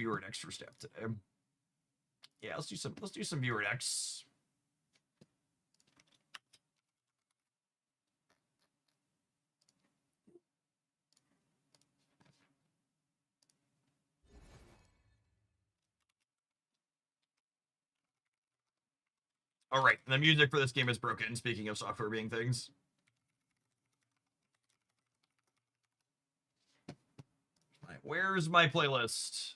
viewer decks for staff today. Yeah, let's do some viewer decks. All right, the music for this game is broken. Speaking of software being things. Where's my playlist?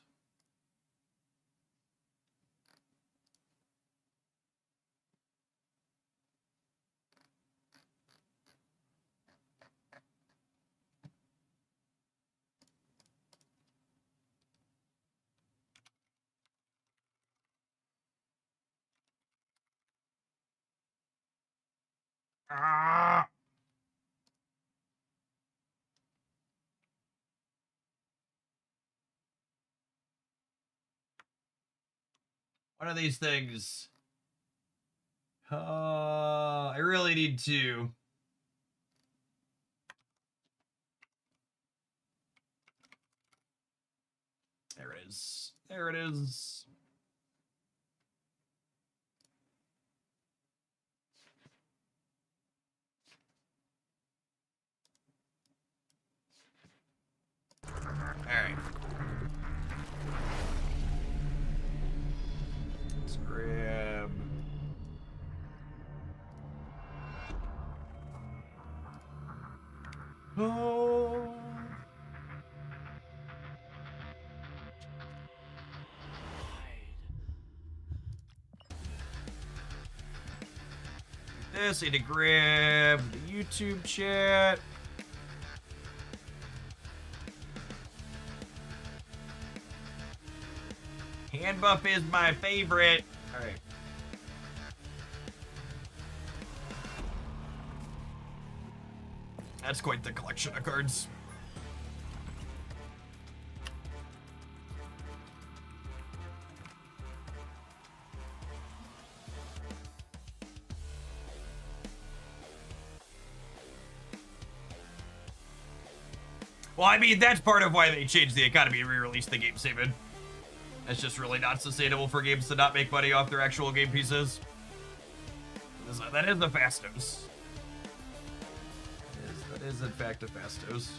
Ah! One of these things. I really need to. There it is. There it is. All right. Let's grab. Oh. This, need to grab the YouTube chat. Hand buff is my favorite. All right. That's quite the collection of cards. Well, I mean, that's part of why they changed the economy and re-released the game saving. It's just really not sustainable for games to not make money off their actual game pieces. That is the Fastos. That is in fact a Fastos.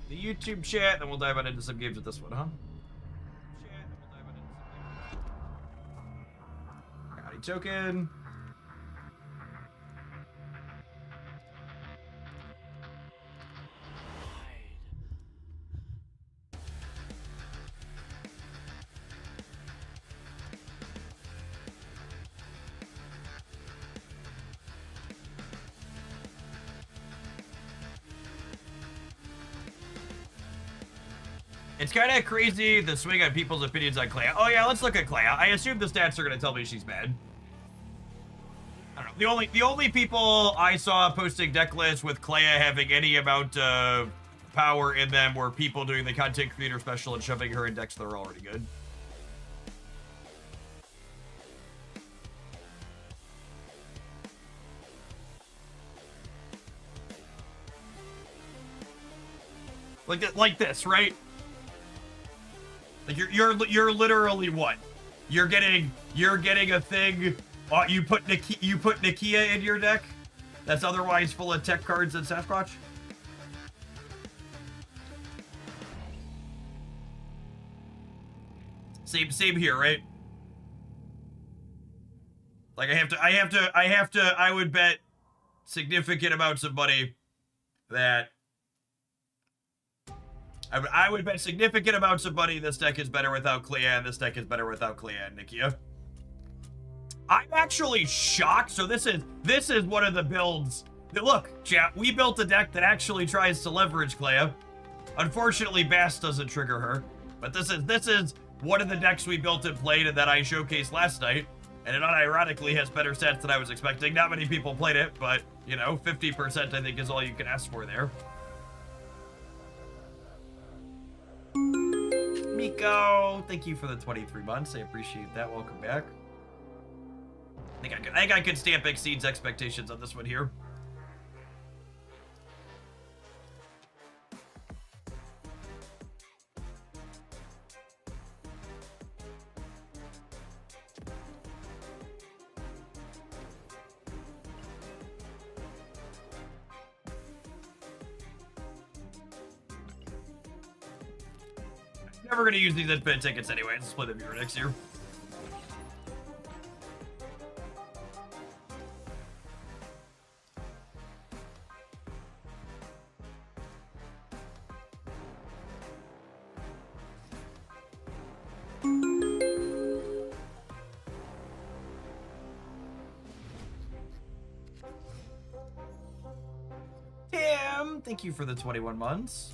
The YouTube chat, then we'll dive on into some games with this one, huh? Howdy token. It's kind of crazy the swing on people's opinions on Clea. Oh yeah, let's look at Clea. I assume the stats are gonna tell me she's bad. I don't know. The only people I saw posting deck lists with Clea having any amount of power in them were people doing the content creator special and shoving her in decks that are already good. Like this, right? Like you're literally what? You're getting a thing. You put Nikia in your deck that's otherwise full of tech cards and Sasquatch. Same here, right? Like I would bet significant amounts of money that I would bet significant amounts of money this deck is better without Clea, and this deck is better without Clea and Nikia. I'm actually shocked. So this is one of the builds. Look, chat, we built a deck that actually tries to leverage Clea. Unfortunately, Bass doesn't trigger her. But this is one of the decks we built and played and that I showcased last night And it unironically has better stats than I was expecting. Not many people played it, but, you know, 50% I think is all you can ask for there. Miko, thank you for the 23 months. I appreciate that. Welcome back. I think I could stamp exceeds expectations on this one here. Never gonna use these infinite tickets anyway. Let's split the viewer next year. Tim, thank you for the 21 months.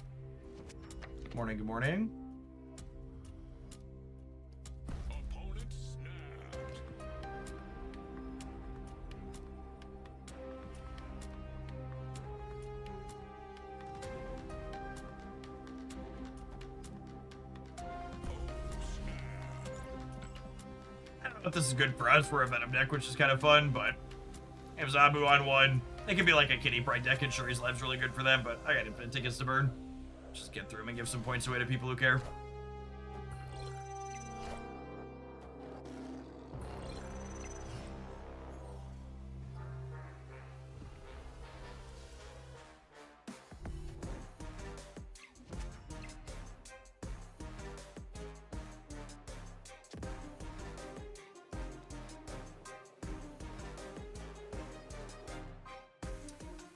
Good morning, good morning. But this is good for us for a Venom deck, which is kind of fun, but I have Zabu on one. It could be like a Kitty Pride deck, and Shuri's Lab's really good for them, but I got infinite tickets to burn. Just get through them and give some points away to people who care.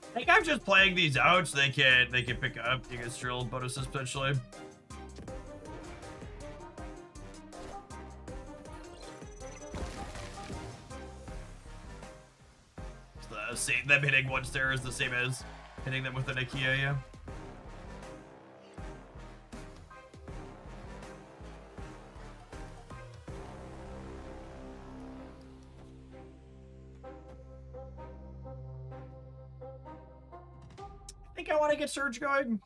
I think I'm just playing these out so they can pick up. You get drill bonuses potentially. It's the same. Them hitting one stair is the same as hitting them with an IKEA, yeah. I want to get Surge going.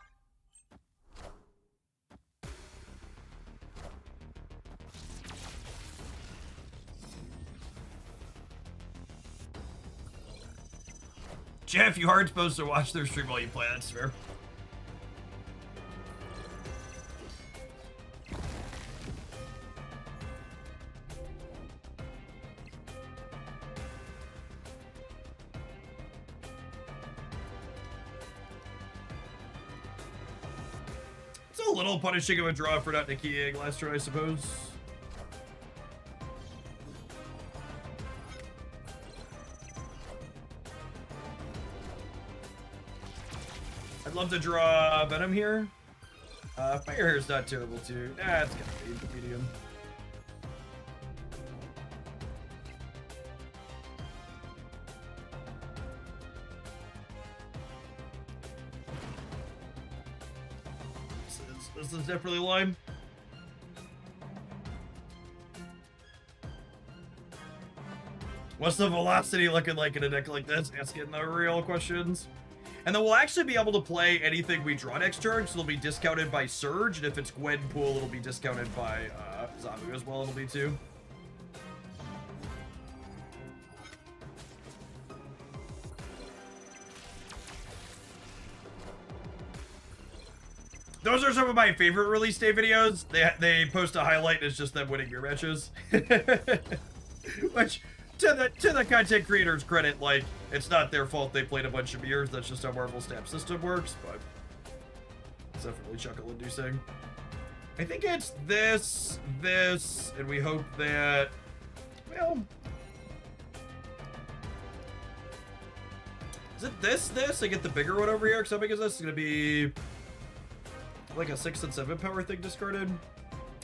Jeff, you aren't supposed to watch their stream while you play. That's fair. A little punishing of a draw for not Nikiing last turn, I suppose. I'd love to draw Venom here. Fire Hair is not terrible too. Nah, it's gonna be medium. This is definitely lime. What's the velocity looking like in a deck like this? Asking the real questions. And then we'll actually be able to play anything we draw next turn, so it'll be discounted by Surge, and if it's Gwenpool, it'll be discounted by Zabu as well, it'll be too. Those are some of my favorite release day videos. They post a highlight and it's just them winning beer matches. Which, to the content creators' credit, like, it's not their fault they played a bunch of beers. That's just how Marvel Snap system works, but it's definitely chuckle-inducing. I think it's this, and we hope that, well, is it this? I get the bigger one over here, because how big is this? It's going to be like a 6 and 7 power thing discarded.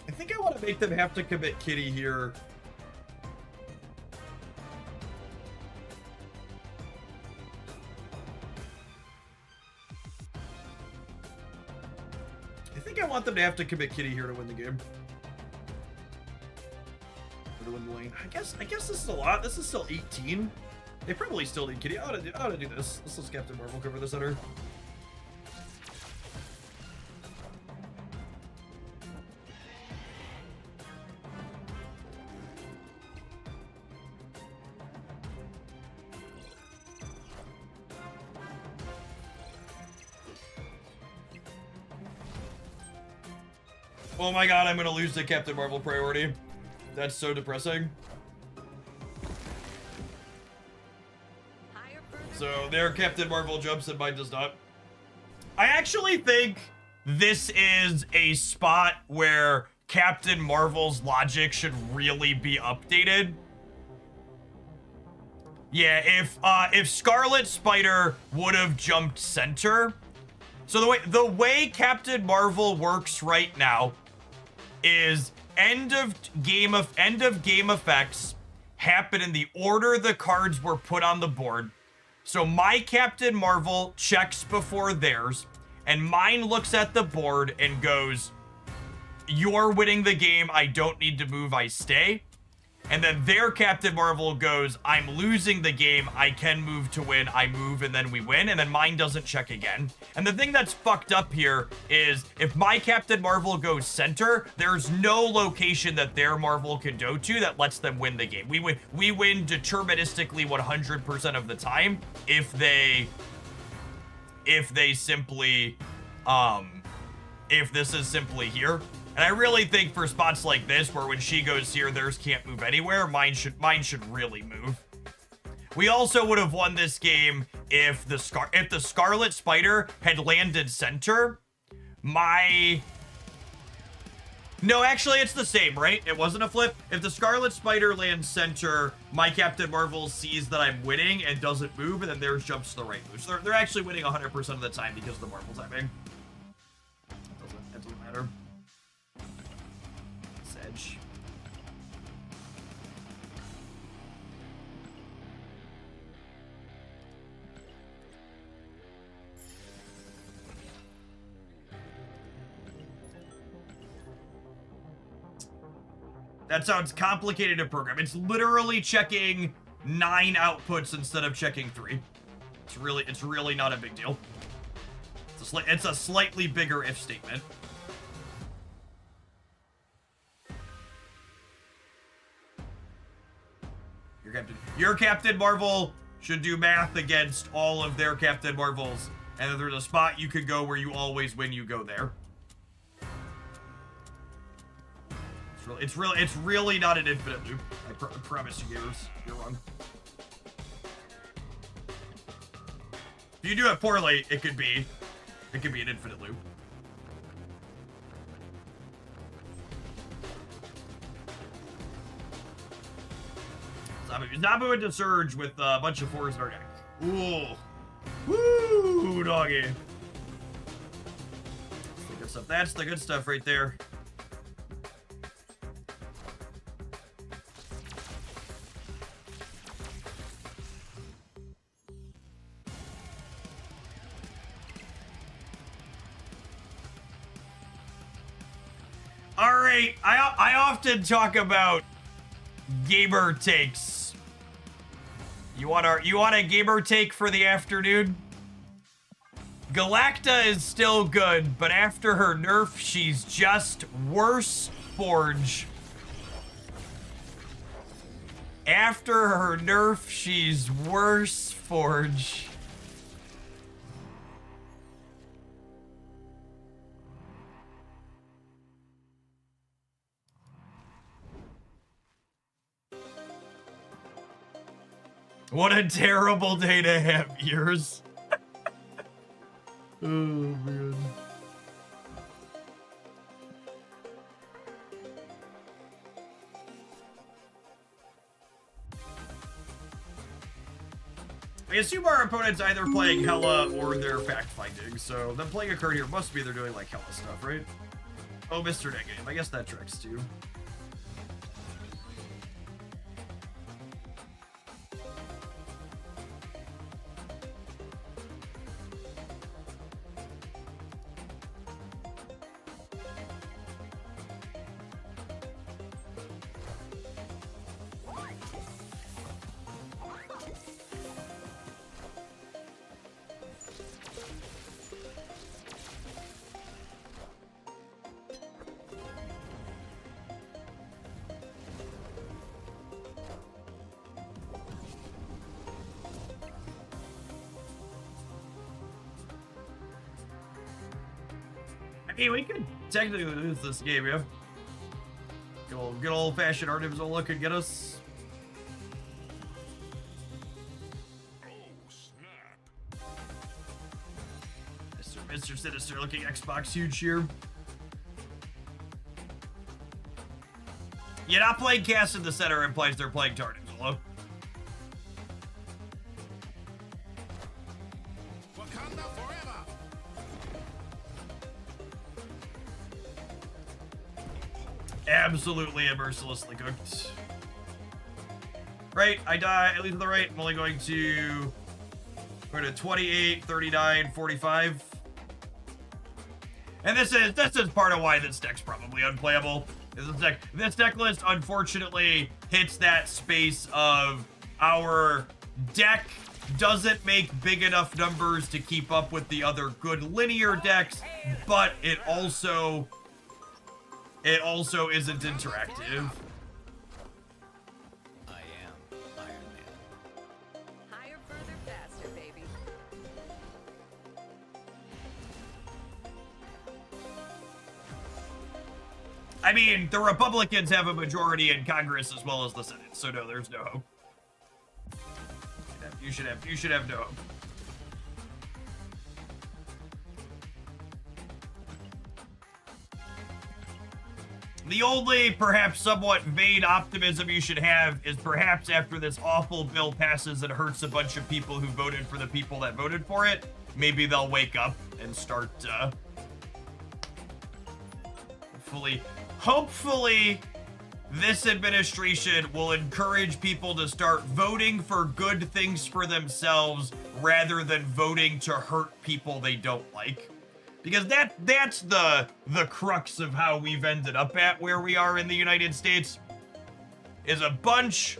I think I want to make them have to commit Kitty here. I think I want them to have to commit Kitty here to win the game. Or to win lane. I guess this is a lot. This is still 18. They probably still need Kitty. I ought to do this. Let's let Captain Marvel cover the center. Oh my god, I'm gonna lose the Captain Marvel priority. That's so depressing. So their Captain Marvel jumps and mine does not. I actually think this is a spot where Captain Marvel's logic should really be updated. Yeah, if Scarlet Spider would have jumped center. So the way Captain Marvel works right now is end of game effects happen in the order the cards were put on the board. So my Captain Marvel checks before theirs, and mine looks at the board and goes, "You're winning the game, I don't need to move, I stay." And then their Captain Marvel goes, "I'm losing the game, I can move to win, I move, and then we win." And then mine doesn't check again. And the thing that's fucked up here is if my Captain Marvel goes center, there's no location that their Marvel can go to that lets them win the game. We win deterministically 100% of the time if they simply, if this is simply here. And I really think for spots like this, where when she goes here, theirs can't move anywhere, mine should really move. We also would have won this game if the Scarlet Spider had landed center. No, actually, it's the same, right? It wasn't a flip. If the Scarlet Spider lands center, my Captain Marvel sees that I'm winning and doesn't move, and then theirs jumps to the right move. So they're actually winning 100% of the time because of the Marvel timing. It doesn't matter. Sedge. That sounds complicated to program. It's literally checking 9 outputs instead of checking 3. It's really not a big deal. It's a slightly bigger if statement. Your Captain Marvel should do math against all of their Captain Marvels, and if there's a spot you could go where you always win, you go there. It's really not an infinite loop. I promise you, you're wrong. If you do it poorly, it could be an infinite loop. Zabu into Surge with a bunch of 4s in our deck. Ooh. Woo, doggy. That's the good stuff. That's the good stuff right there. All right, I often talk about gamer takes. You want a gamer take for the afternoon? Galacta is still good, but after her nerf, she's just worse, Forge. After her nerf, she's worse, Forge. What a terrible day to have ears. Oh, man. I assume our opponent's either playing Hela or they're fact-finding, so them playing a card here must be they're doing, like, Hela stuff, right? Oh, Mr. Negative. I guess that tracks, too. mean, we could technically lose this game, yeah. Good old-fashioned Artemis-Ola could get us. Mr. Sinister looking Xbox huge here. You're not playing Cass in the center implies they're playing Artemis-Ola. Absolutely and mercilessly cooked. Right, I die. At least to the right. I'm only going to go to 28, 39, 45. And this is part of why this deck's probably unplayable. This deck list unfortunately hits that space of our deck doesn't make big enough numbers to keep up with the other good linear decks, but it also isn't interactive. I am Iron Man. Higher, further, faster, baby. I mean, the Republicans have a majority in Congress as well as the Senate, so no, there's no hope. You should have no hope. The only, perhaps somewhat vain optimism you should have is perhaps after this awful bill passes and hurts a bunch of people who voted for the people that voted for it, maybe they'll wake up and start, hopefully, this administration will encourage people to start voting for good things for themselves rather than voting to hurt people they don't like. Because that's the crux of how we've ended up at where we are in the United States, is a bunch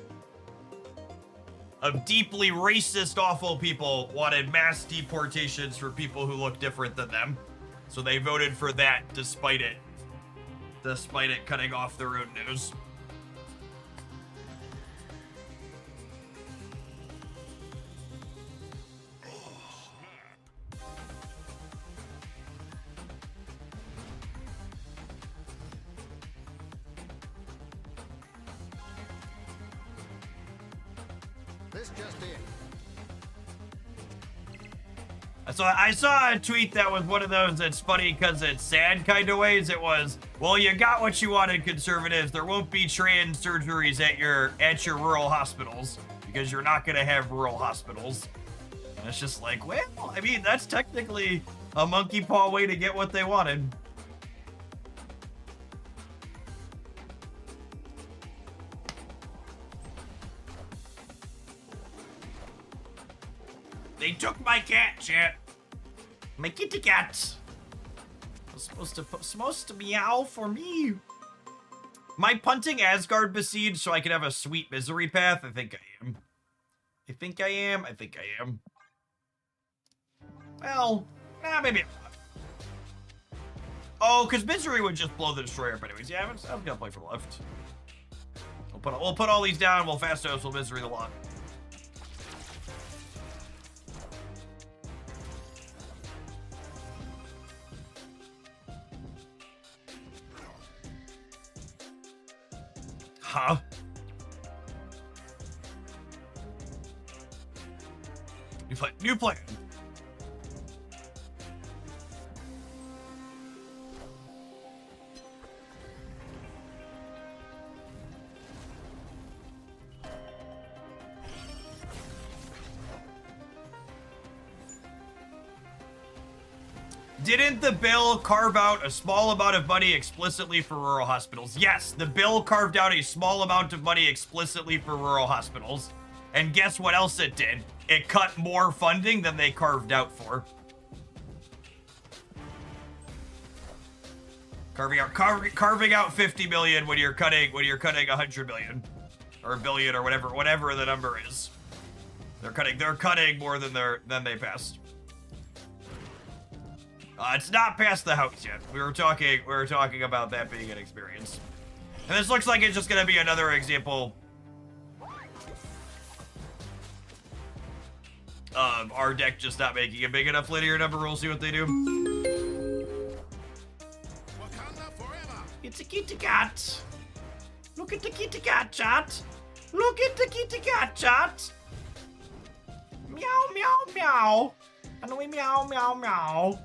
of deeply racist, awful people wanted mass deportations for people who look different than them. So they voted for that despite it cutting off their own nose. This just in. So I saw a tweet that was one of those that's funny because it's sad kind of ways. It was, well, you got what you wanted, conservatives. There won't be trans surgeries at your rural hospitals because you're not going to have rural hospitals. And it's just like, well, I mean, that's technically a monkey paw way to get what they wanted. They took my cat, chat. My kitty cat. Was supposed to meow for me. Am I punting Asgard Besieged so I can have a sweet misery path? I think I am. I think I am. Well, maybe I'm not. Oh, because misery would just blow the destroyer up anyways. Yeah, I'm gonna play for left. We'll put all these down. We'll fast dose. We'll misery the lot. Huh? New plan. Didn't the bill carve out a small amount of money explicitly for rural hospitals? Yes, the bill carved out a small amount of money explicitly for rural hospitals. And guess what else it did? It cut more funding than they carved out for. Carving out 50 million when you're cutting 100 million or a billion or whatever the number is. They're cutting more than they passed. It's not past the House yet. We were talking about that being an experience. And this looks like it's just gonna be another example of our deck just not making a big enough linear number. We'll see what they do. It's a kitty cat. Look at the kitty cat, chat. Look at the kitty cat, chat. Meow, meow, meow. And we meow, meow, meow.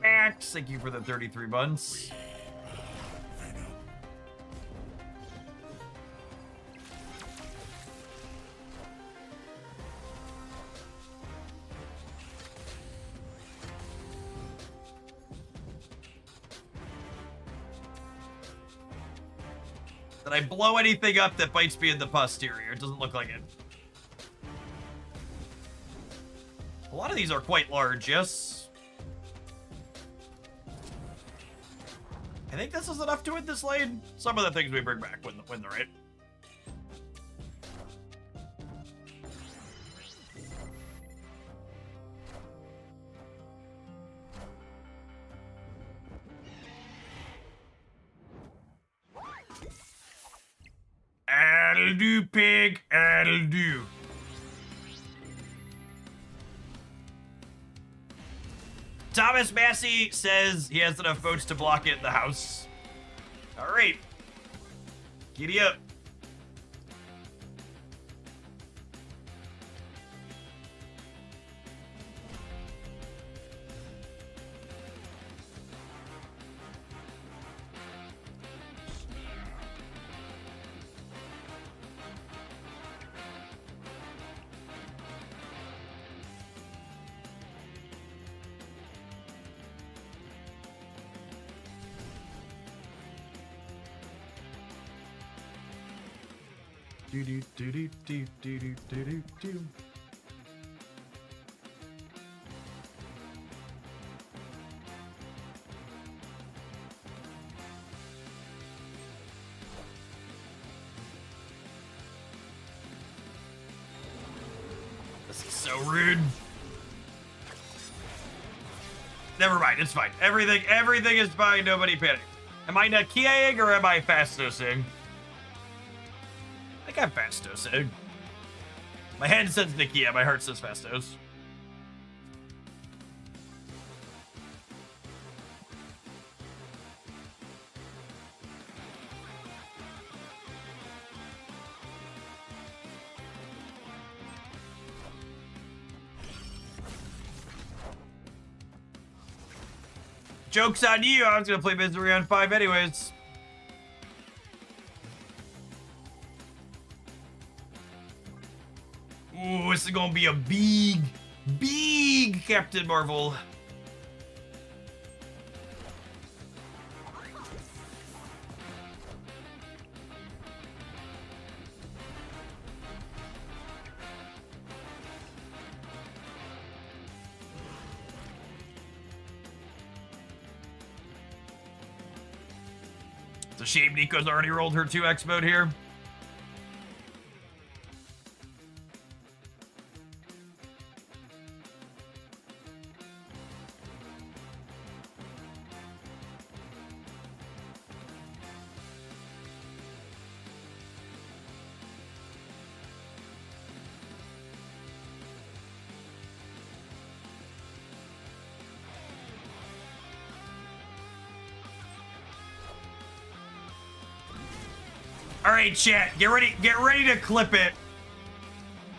Max, thank you for the 33 months. Did I blow anything up that bites me in the posterior? It doesn't look like it. A lot of these are quite large, yes. I think this is enough to win this lane. Some of the things we bring back win the raid. That'll do, pig. That'll do. Thomas Massey says he has enough votes to block it in the House. All right. Giddy up. Do do do do do do do do do. This is so rude. Never mind, it's fine. Everything is fine. Nobody panic. Am I Nakiaing or am I Fastosing? I think I'm Fastosing. My head says Nakia, my heart says Fastos. Joke's on you, I was gonna play Misery on 5 anyways. Ooh, this is gonna be a big Captain Marvel. It's a shame Nico's already rolled her 2x mode here. All right, chat, get ready to clip it.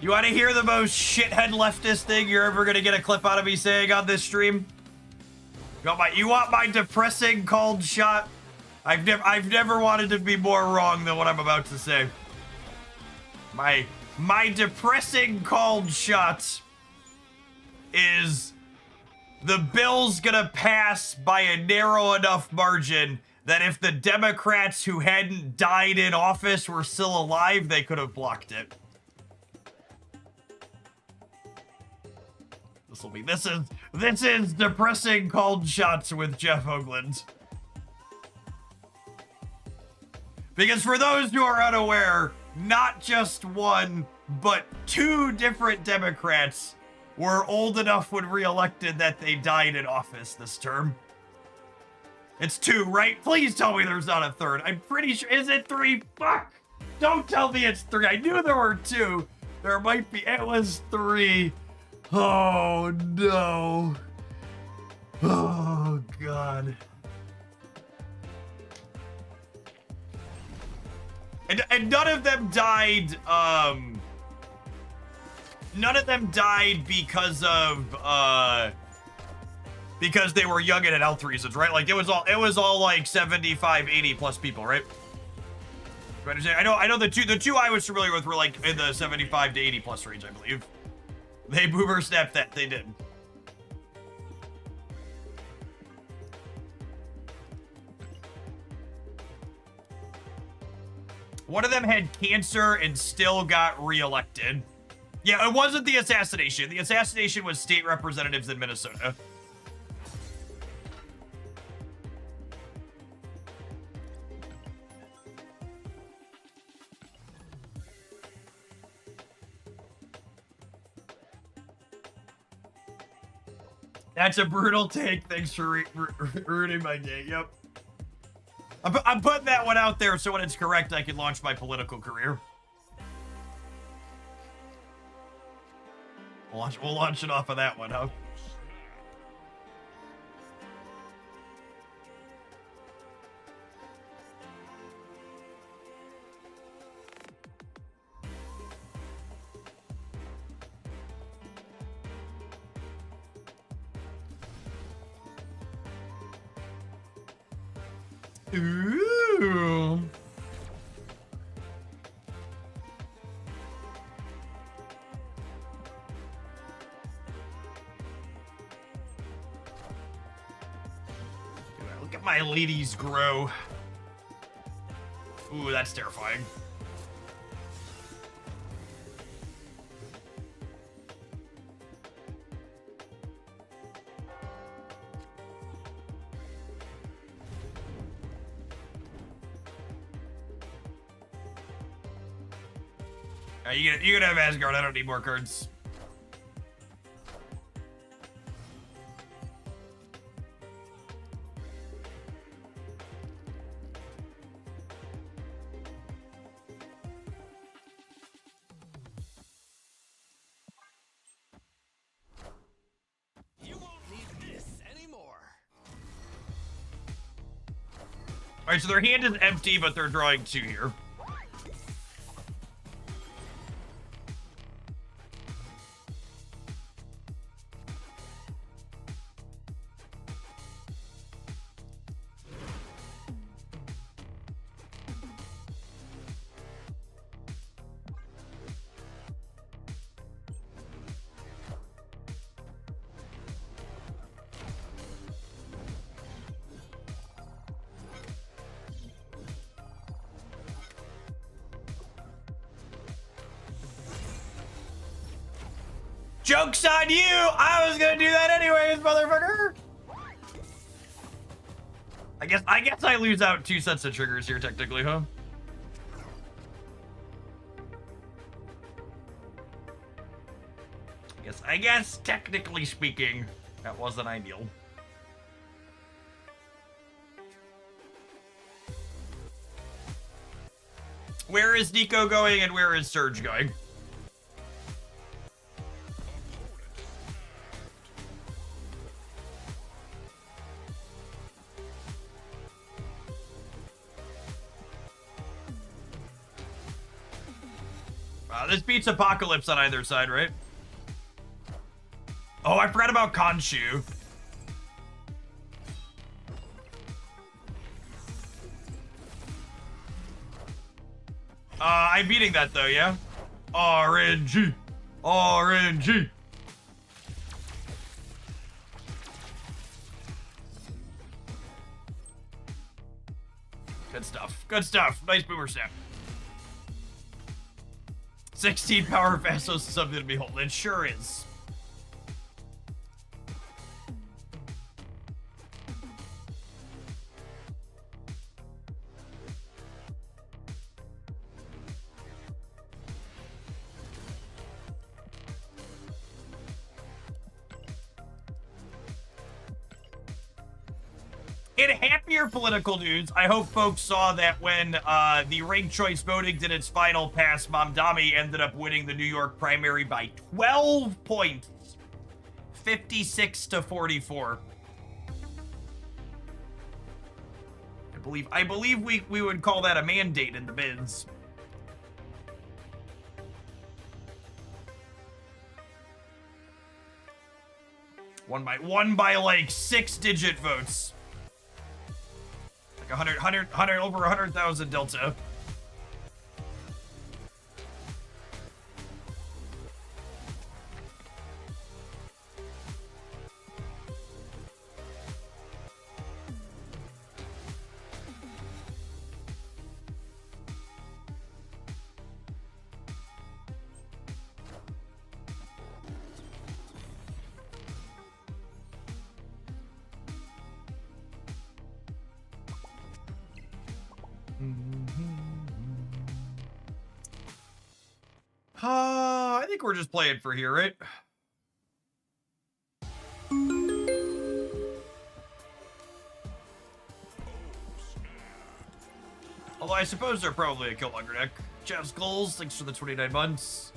You want to hear the most shithead leftist thing you're ever gonna get a clip out of me saying on this stream? You want my depressing called shot? I've never wanted to be more wrong than what I'm about to say. My depressing called shot is the bill's gonna pass by a narrow enough margin that if the Democrats who hadn't died in office were still alive, they could have blocked it. This is depressing cold shots with Jeff Hoagland. Because for those who are unaware, not just one, but 2 different Democrats were old enough when reelected that they died in office this term. It's 2, right? Please tell me there's not a third. I'm pretty sure. Is it 3? Fuck! Don't tell me it's 3. I knew there were 2. There might be. It was 3. Oh, no. Oh, God. And none of them died, none of them died because they were young and had health reasons, right? Like, it was all like 75, 80 plus people, right? Do I understand? I know the two I was familiar with were like in the 75 to 80 plus range, I believe. They boomer snapped that, they did. One of them had cancer and still got reelected. Yeah, it wasn't the assassination. The assassination was state representatives in Minnesota. That's a brutal take. Thanks for ruining my day. Yep. I'm putting that one out there so when it's correct, I can launch my political career. We'll launch it off of that one, huh? Ooh. Look at my ladies grow. Ooh, that's terrifying. You can have Asgard. I don't need more cards. You won't need this anymore. All right, so their hand is empty, but they're drawing 2 here. Joke's on you! I was gonna do that anyways, motherfucker! I guess I lose out 2 sets of triggers here, technically, huh? I guess, technically speaking, that wasn't ideal. Where is Nico going and where is Surge going? This beats Apocalypse on either side, right? Oh, I forgot about Khonshu. I'm beating that though, yeah? RNG. RNG. Good stuff. Good stuff. Nice boomer snap. 16 power Vastos is something to behold. It sure is. In happier political news, I hope folks saw that when the ranked choice voting did its final pass, Mamdani ended up winning the New York primary by 12 points, 56 to 44. I believe we would call that a mandate in the bids. Won by like 6-digit votes. Like 100 over 100,000 delta. I think we're just playing for here, right? Although I suppose they're probably a Killmonger deck. Jeff Skulls, thanks for the 29 months.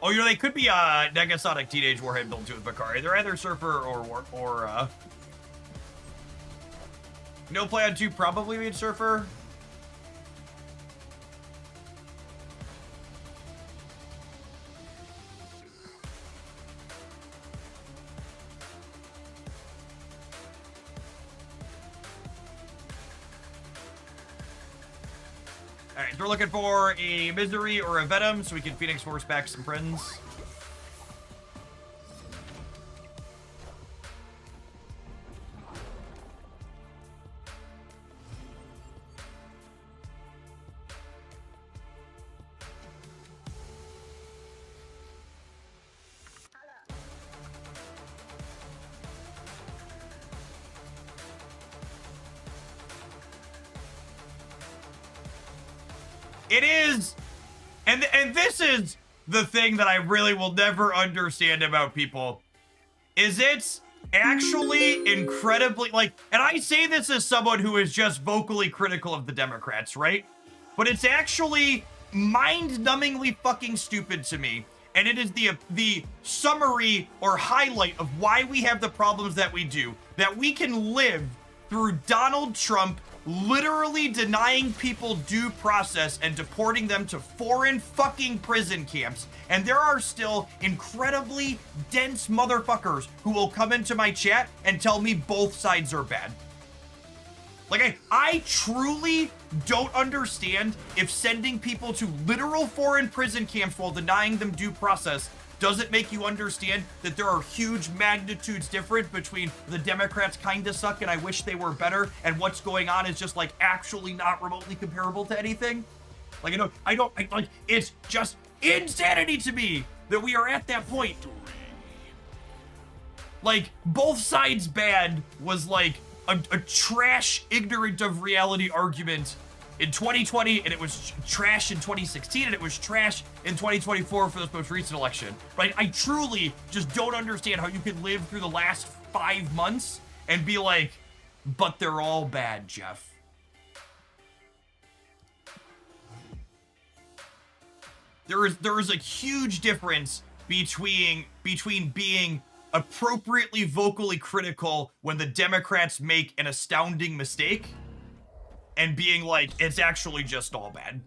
Oh, you know, they could be a Negasonic Teenage Warhead build too with Bakari. They're either Surfer or no play on 2 probably means Surfer. Alright, so we're looking for a Misery or a Venom so we can Phoenix Force back some friends. It is, and this is the thing that I really will never understand about people, is it's actually incredibly, like, and I say this as someone who is just vocally critical of the Democrats, right? But it's actually mind-numbingly fucking stupid to me, and it is the summary or highlight of why we have the problems that we do, that we can live through Donald Trump literally denying people due process and deporting them to foreign fucking prison camps. And there are still incredibly dense motherfuckers who will come into my chat and tell me both sides are bad. Like, I truly don't understand if sending people to literal foreign prison camps while denying them due process doesn't make you understand that there are huge magnitudes different between the Democrats kinda suck and I wish they were better, and what's going on is just like actually not remotely comparable to anything. Like, like, it's just insanity to me that we are at that point. Like, both sides bad was like a trash, ignorant of reality argument in 2020, and it was trash in 2016, and it was trash in 2024 for this most recent election, right? I truly just don't understand how you can live through the last 5 months and be like, but they're all bad, Jeff. There is a huge difference between being appropriately vocally critical when the Democrats make an astounding mistake and being like, it's actually just all bad.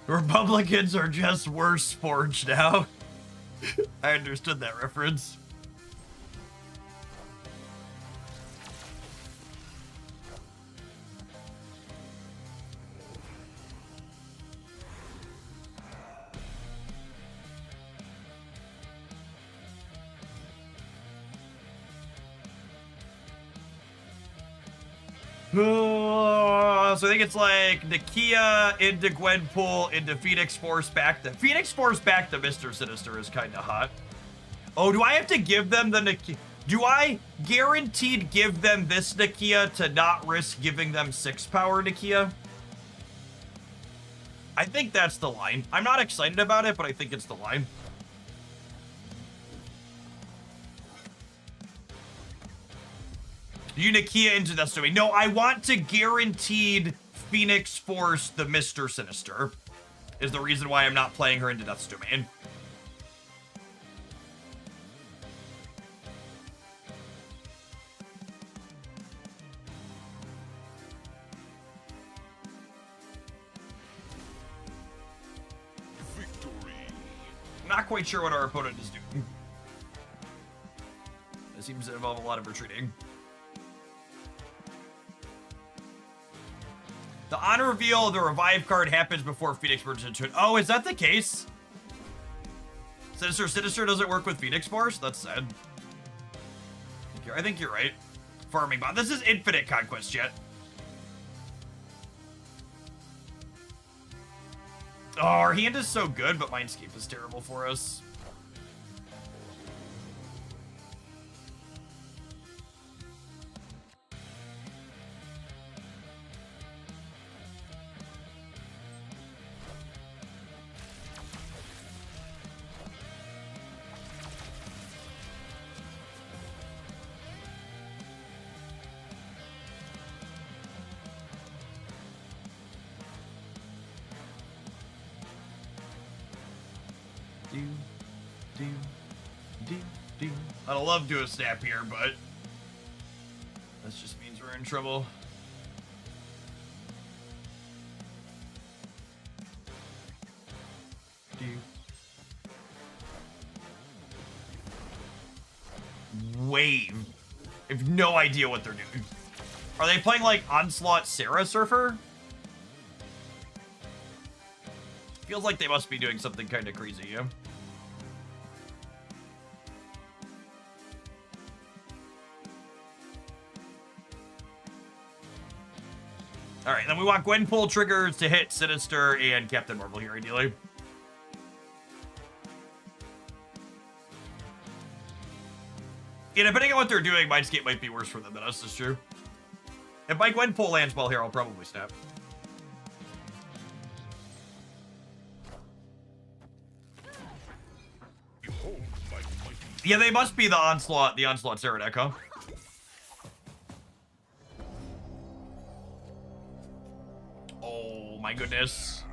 Republicans are just worse forged now. I understood that reference. So I think it's like Nakia into Gwenpool into Phoenix Force back. The Phoenix Force back to Mr. Sinister is kind of hot. Oh, do I have to give them the Nakia? Do I guaranteed give them this Nakia to not risk giving them 6 power Nakia? I think that's the line. I'm not excited about it, but I think it's the line. You Nakia into Death's Domain. No, I want to guaranteed Phoenix Force the Mr. Sinister. Is the reason why I'm not playing her into Death's Domain. Victory. I'm not quite sure what our opponent is doing. It seems to involve a lot of retreating. The honor reveal of the revive card happens before Phoenix merges into it. Oh, is that the case? Sinister doesn't work with Phoenix Force? That's sad. I think you're right. Farming bot. This is infinite Conquest yet. Oh, our hand is so good, but Mindscape is terrible for us. I'd love to do a snap here, but this just means we're in trouble. Wave. I have no idea what they're doing. Are they playing like Onslaught Sarah Surfer? Feels like they must be doing something kind of crazy, yeah? Alright, then we want Gwenpool triggers to hit Sinister and Captain Marvel here, ideally. Yeah, depending on what they're doing, Mindscape might be worse for them than us, is true. If my Gwenpool lands well here, I'll probably snap. Yeah, they must be the Onslaught Sarah deck, huh? Oh my goodness.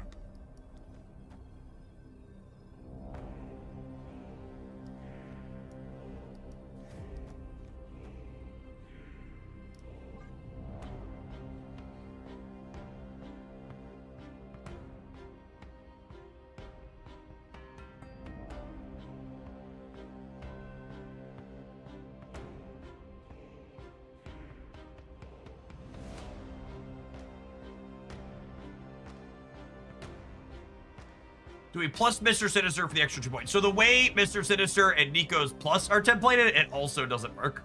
Do we plus Mr. Sinister for the extra 2 points? So the way Mr. Sinister and Nico's plus are templated, it also doesn't work.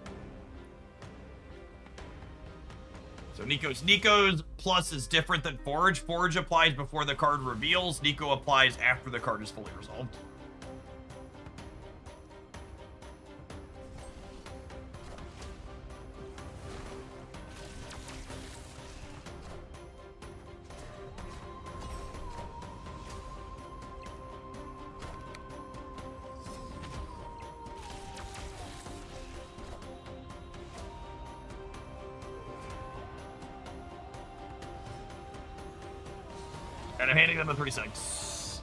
So Nico's plus is different than Forge. Forge applies before the card reveals. Nico applies after the card is fully resolved. And I'm handing them a 3/6.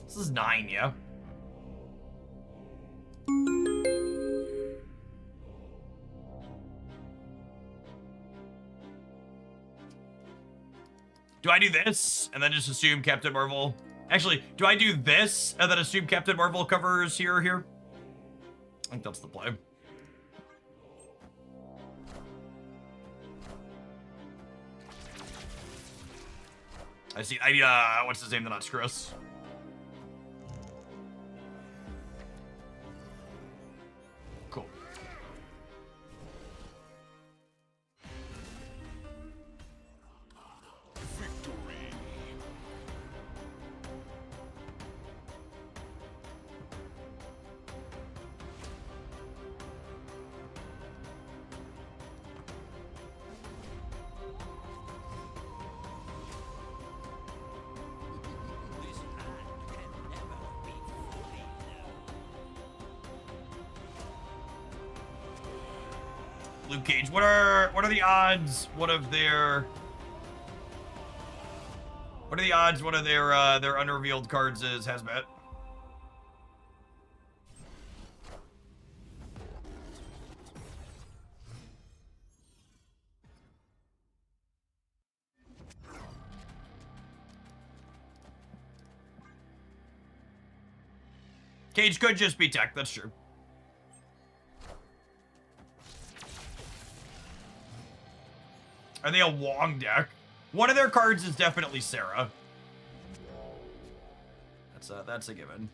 This is 9, yeah? Do I do this and then just assume Captain Marvel? Actually, do I do this and then assume Captain Marvel covers here or here? I think that's the play. I see. What's his name to not screw us? Cool. Luke Cage. What are the odds? What are the odds one of their unrevealed cards is Hazmat? Cage could just be tech, that's true. Are they a Wong deck? One of their cards is definitely Sarah. That's a given.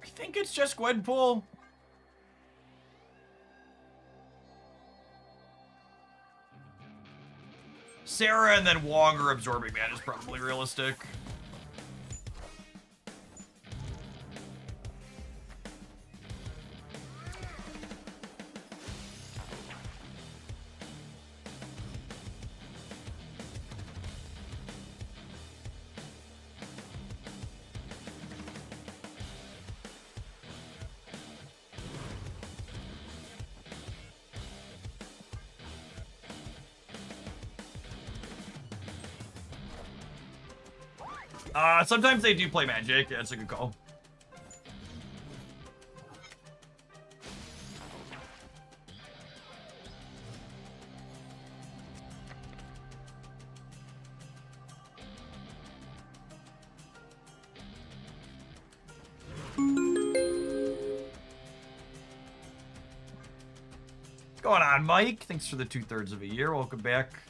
I think it's just Gwenpool. Sarah and then Wong or Absorbing Man is probably realistic. Sometimes they do play Magic. Yeah, that's a good call. What's going on, Mike? Thanks for the 2/3 of a year. Welcome back.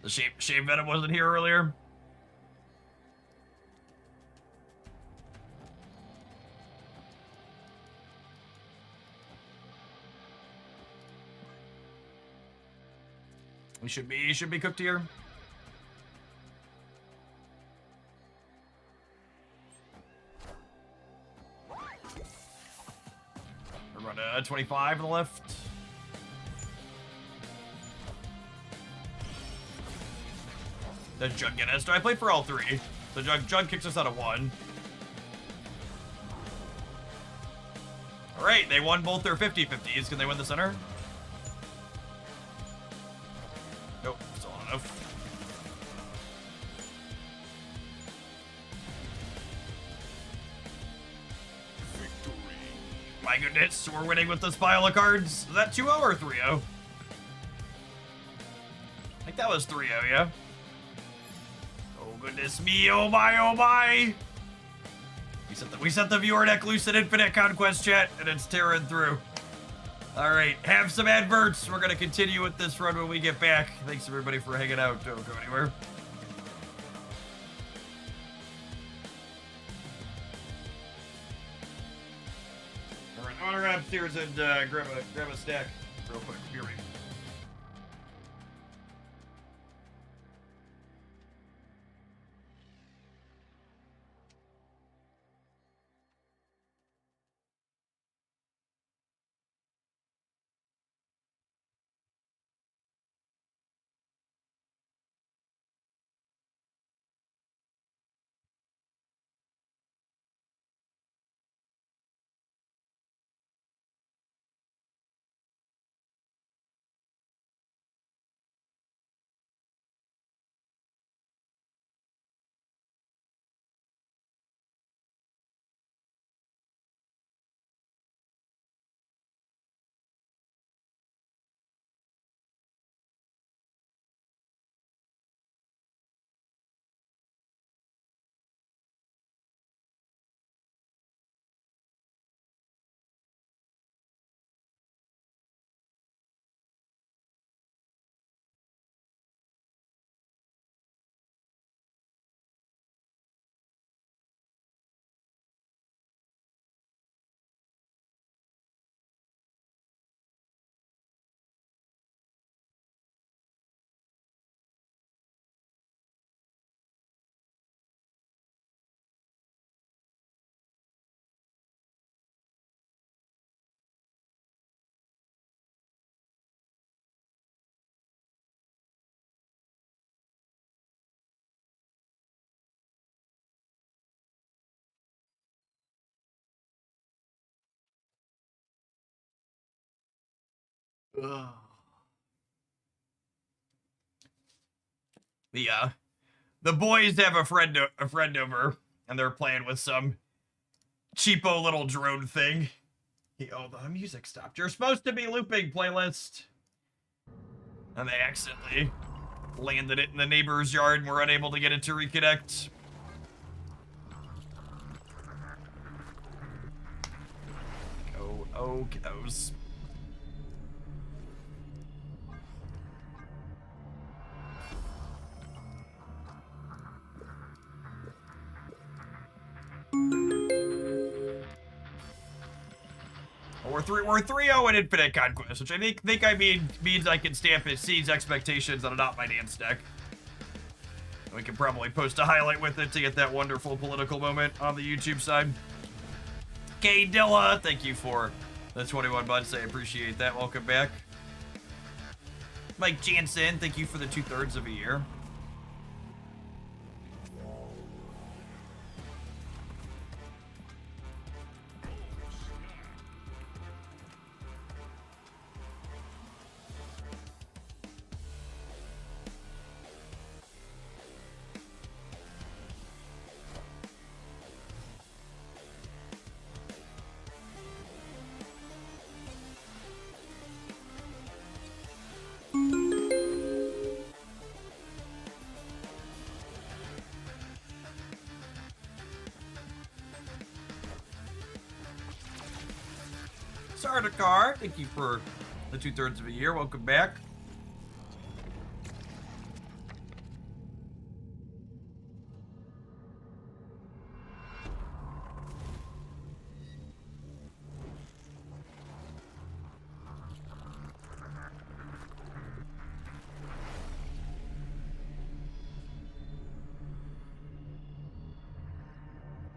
The Shave Venom wasn't here earlier. We should be cooked here. We're running 25 on the left. Does Jug get us? Do I play for all three? So Jug kicks us out of one. Alright, they won both their 50-50s. Can they win the center? Nope, still not enough. Victory. My goodness, we're winning with this pile of cards. Is that 2-0 or 3-0? I think that was 3-0, yeah? Goodness me, oh my, oh my! We set the viewer deck loose in Infinite Conquest chat, and it's tearing through. Alright, have some adverts. We're gonna continue with this run when we get back. Thanks everybody for hanging out. Don't go anywhere. Alright, I'm gonna run upstairs and grab a stack real quick. Be right The boys have a friend over, and they're playing with some cheapo little drone thing. Oh, the music stopped. You're supposed to be looping, playlist. And they accidentally landed it in the neighbor's yard and were unable to get it to reconnect. Oh, kiddos. We're 3-0 in Infinite Conquest, which I think means I can stamp it Seed's expectations on a Not My Dance deck. And we can probably post a highlight with it to get that wonderful political moment on the YouTube side. K Dilla, thank you for the 21 months. I appreciate that. Welcome back. Mike Jansen, thank you for the 2/3 of a year. Sardaukar, thank you for the 2/3 of a year. Welcome back.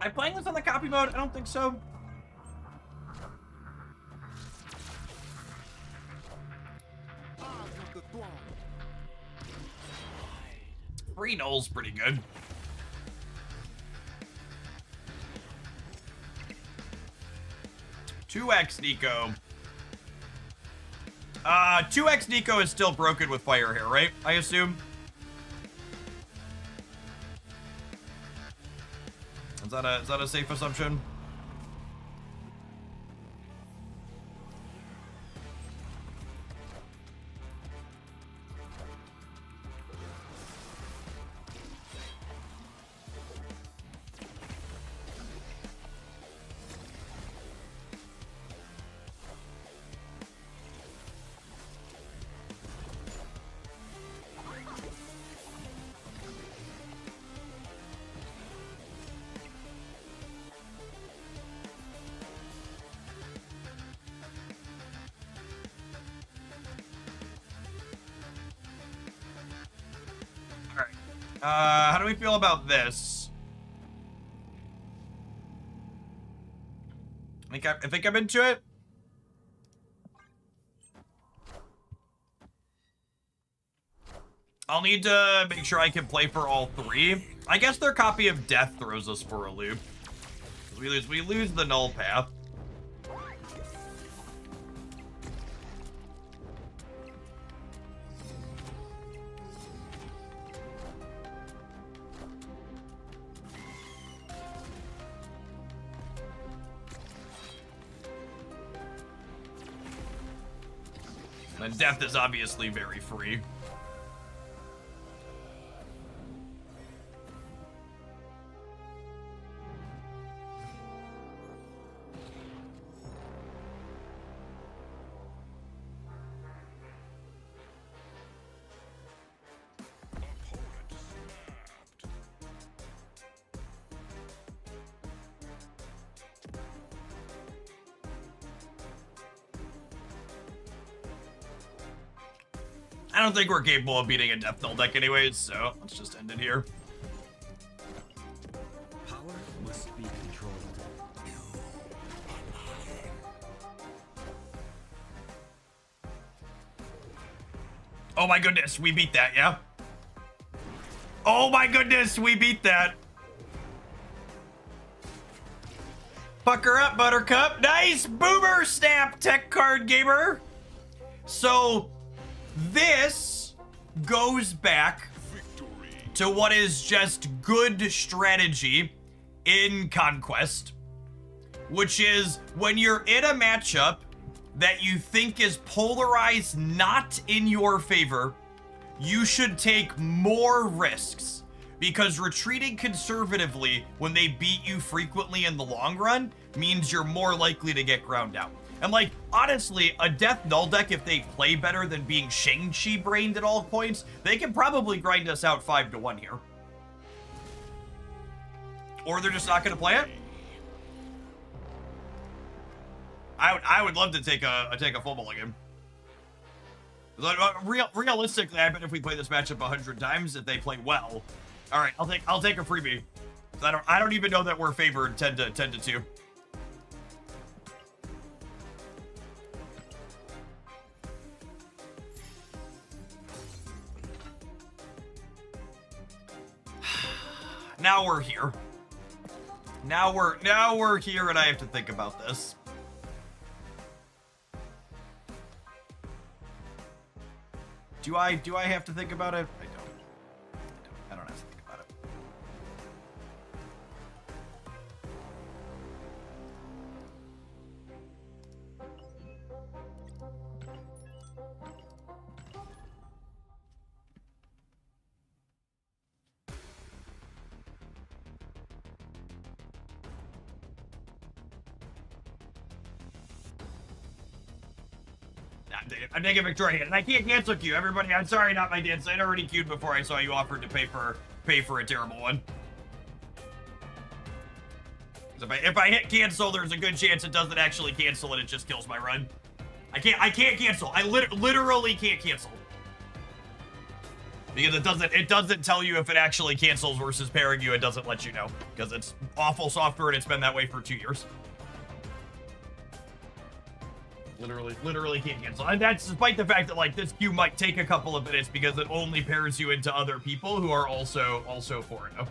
Am I playing this on the copy mode? I don't think so. Free Null's pretty good. $2X Nico. 2X Nico is still broken with fire hair, right? I assume. Is that a safe assumption? How do we feel about this? I think I'm into it. I'll need to make sure I can play for all three. I guess their copy of Death throws us for a loop. We lose the null path. And Death is obviously very free. I don't think we're capable of beating a Death Null deck anyways, so let's just end it here. Power must be controlled. Oh my goodness, we beat that, yeah? Oh my goodness, we beat that. Pucker up, Buttercup. Nice boomer snap, Tech Card Gamer. So this goes back Victory. to what is just good strategy in Conquest, which is when you're in a matchup that you think is polarized not in your favor, you should take more risks, because retreating conservatively when they beat you frequently in the long run means you're more likely to get ground out. And like, honestly, a Death Null deck, if they play better than being Shang-Chi brained at all points, they can probably grind us out 5-1 here. Or they're just not going to play it. I would love to take a full mulligan. Realistically, I bet if we play this matchup 100 times, if they play well, all right, I'll take a freebie. I don't even know that we're favored 10 to 2. Now we're here. Now we're here, and I have to think about this. Do I have to think about it? I don't have to think about it. I'm taking Victoria, and I can't cancel queue. Everybody, I'm sorry, not my dance. I'd already queued before I saw you offered to pay for a terrible one. If I hit cancel, there's a good chance it doesn't actually cancel and it just kills my run. I can't cancel. I literally can't cancel. Because it doesn't tell you if it actually cancels versus pairing you. It doesn't let you know because it's awful software and it's been that way for 2 years. Literally can't cancel. And that's despite the fact that like this queue might take a couple of minutes because it only pairs you into other people who are also 4-0.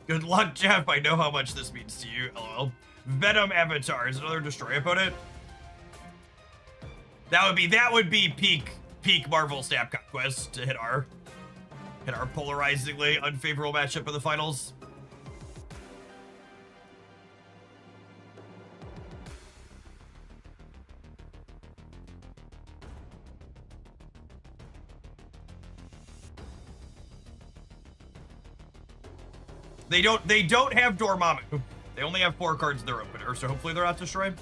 Good luck, Jeff. I know how much this means to you. LOL. Venom Avatar is another destroy opponent. That would be peak Marvel Snap Conquest to hit our polarizingly unfavorable matchup in the finals. They don't have Dormammu. They only have 4 cards in their opener, so hopefully they're not destroyed.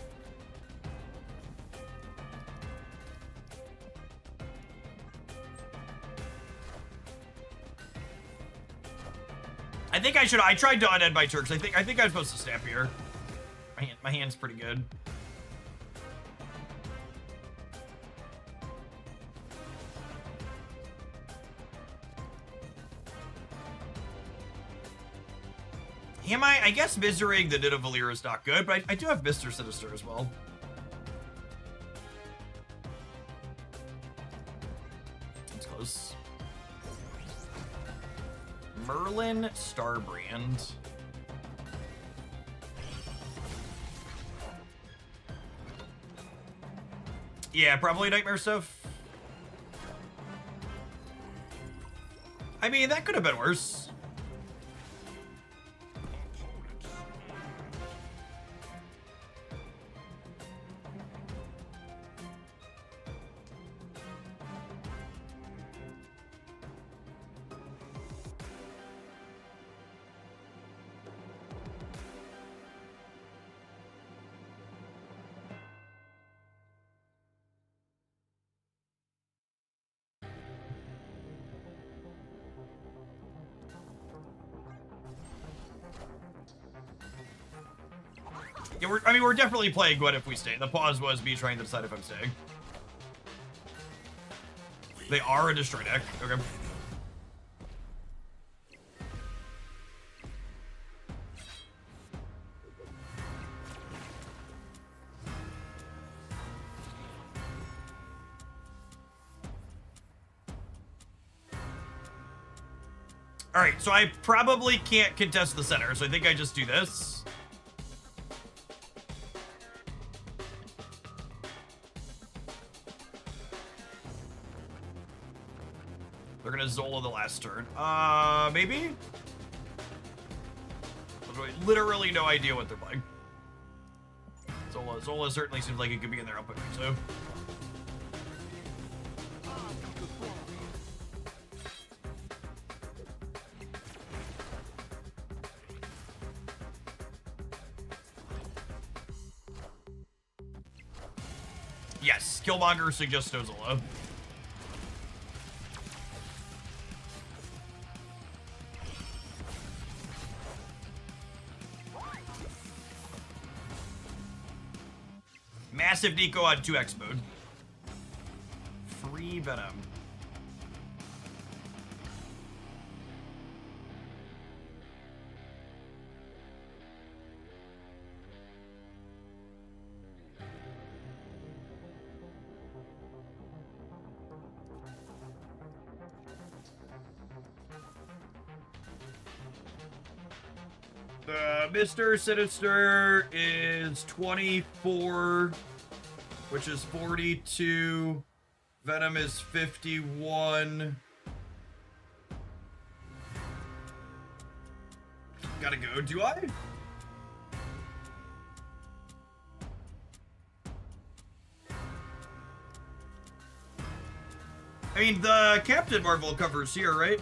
I think I tried to unend my Turks. I think I'm supposed to snap here. My hand's pretty good. Am I? I guess Misery the Nidavellir is not good, but I do have Mr. Sinister as well. It's close. Merlin Starbrand. Yeah, probably Nightmare stuff. I mean, that could have been worse. Yeah, we're definitely playing Gwen if we stay. The pause was me trying to decide if I'm staying. They are a destroy deck. Okay. All right, so I probably can't contest the center, so I think I just do this. They're gonna Zola the last turn. Maybe? Literally no idea what they're playing. Zola certainly seems like it could be in their output, so. Yes, Killmonger suggests no Zola. Massive Nico on 2x mode. Free Venom. Mr. Sinister is 24, which is 42. Venom is 51. Gotta go, do I? I mean, the Captain Marvel cover's here, right?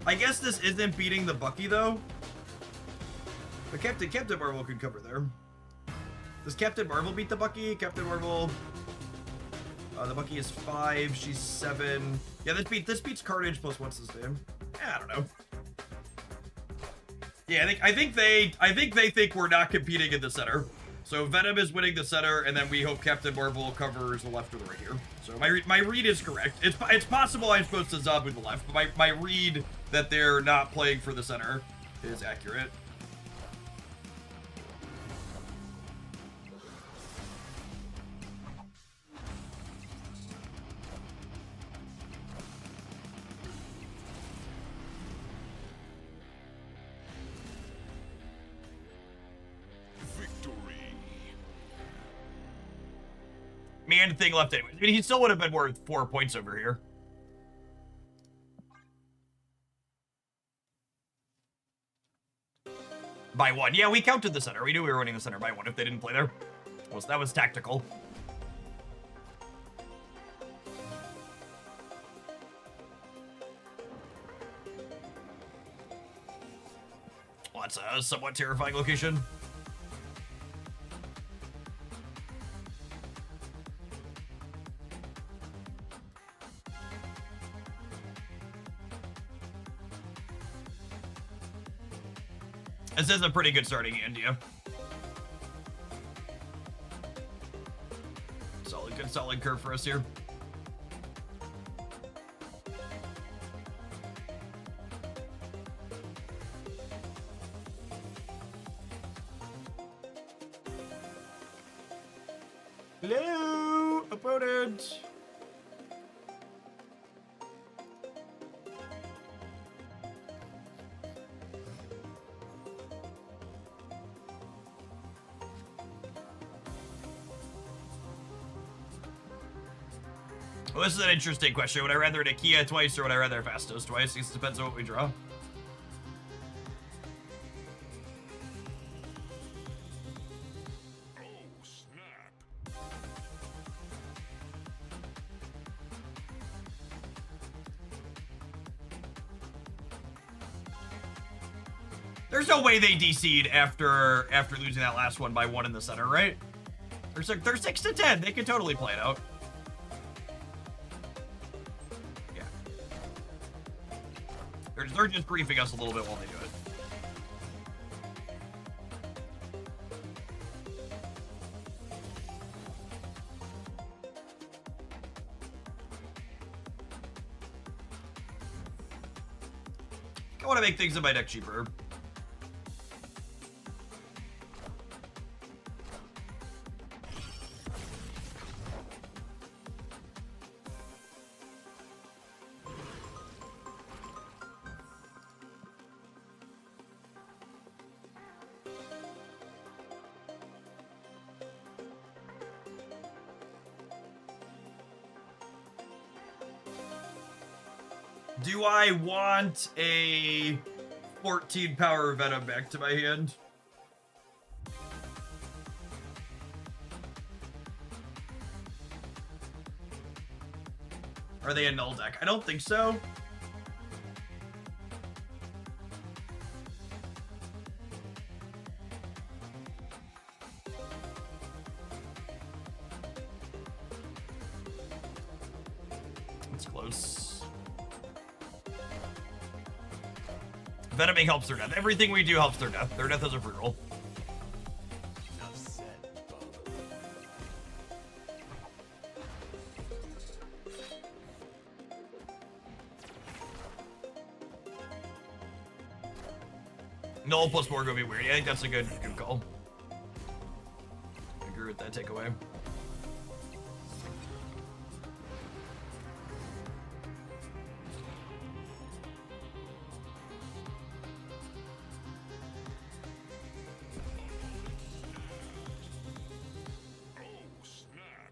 I guess this isn't beating the Bucky, though. But Captain Marvel could cover there. Does Captain Marvel beat the Bucky? Captain Marvel... the Bucky is 5, she's 7. Yeah, this beats Carnage plus what's his name? Yeah, I don't know. Yeah, I think they think we're not competing in the center. So Venom is winning the center, and then we hope Captain Marvel covers the left or the right here. So my read is correct. It's possible I'm supposed to Zabu the left, but my read that they're not playing for the center is accurate. Man thing left anyway. I mean, he still would have been worth 4 points over here. By 1. Yeah, we counted the center. We knew we were winning the center by 1 if they didn't play there. That was tactical. Well, that's a somewhat terrifying location. This is a pretty good starting hand, yeah. Solid curve for us here. Hello, opponent. Well, this is an interesting question. Would I rather Clea twice or would I rather Fastos twice? It depends on what we draw. Oh, snap. There's no way they DC'd after losing that last one by 1 in the center, right? They're 6 to 10. They could totally play it out. They're just briefing us a little bit while they do it. I want to make things in my deck cheaper. Do I want a 14 power Venom back to my hand? Are they a null deck? I don't think so. It's close. Venoming helps their death. Everything we do helps their death. Their death is a free roll. Enough said, Bubba. Null plus Morg would be weird. Yeah, I think that's a good call. I agree with that takeaway. Oh, snap.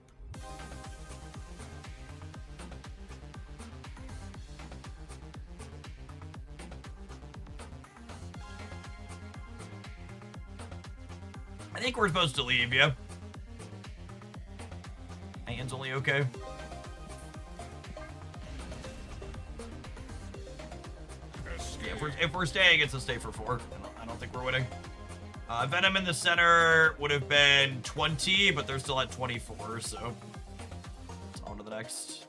I think we're supposed to leave, yeah. My hand's only okay. Yeah, if we're staying, it's a stay for 4. I don't think we're winning. Venom in the center would have been 20, but they're still at 24, so it's on to the next.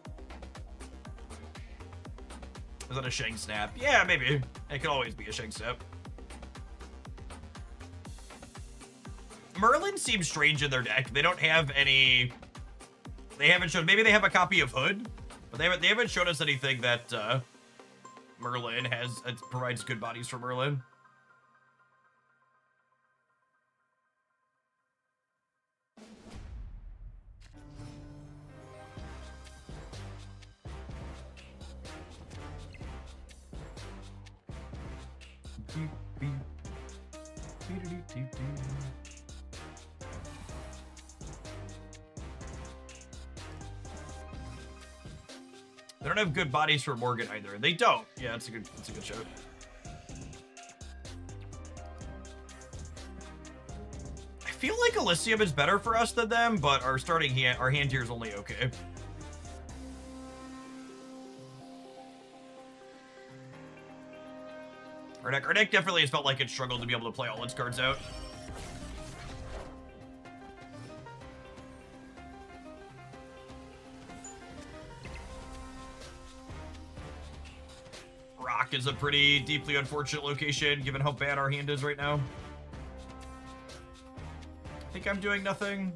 Is that a Shang Snap? Yeah, maybe. It could always be a Shang Snap. Merlin seems strange in their deck. They don't have any. They haven't shown. Maybe they have a copy of Hood, but they haven't shown us anything that Merlin has. It provides good bodies for Merlin. They don't have good bodies for Morgan either. They don't. Yeah, that's a good show. I feel like Elysium is better for us than them, but our hand here is only okay. Our deck definitely has felt like it struggled to be able to play all its cards out. Rock is a pretty deeply unfortunate location, given how bad our hand is right now. I think I'm doing nothing.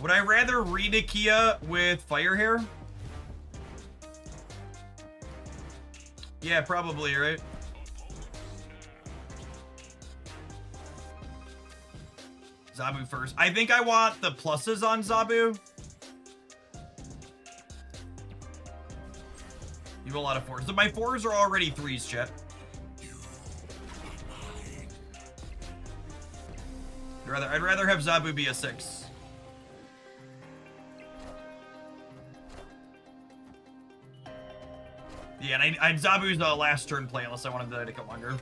Would I rather read a Clea with fire hair? Yeah, probably, right? Zabu first. I think I want the pluses on Zabu. You have a lot of 4s. So my 4s are already 3s, chat. I'd rather have Zabu be a 6. Yeah, and I Zabu's last turn play unless I wanted to take it longer.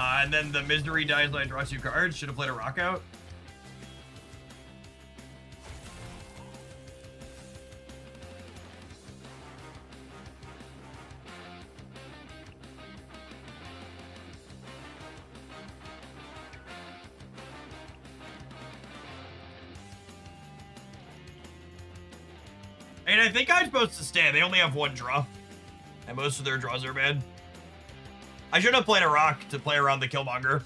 And then the misery dies when I draw 2 cards. Should have played a rock out. And I think I'm supposed to stay. They only have 1 draw. And most of their draws are bad. I should have played a rock to play around the Killmonger.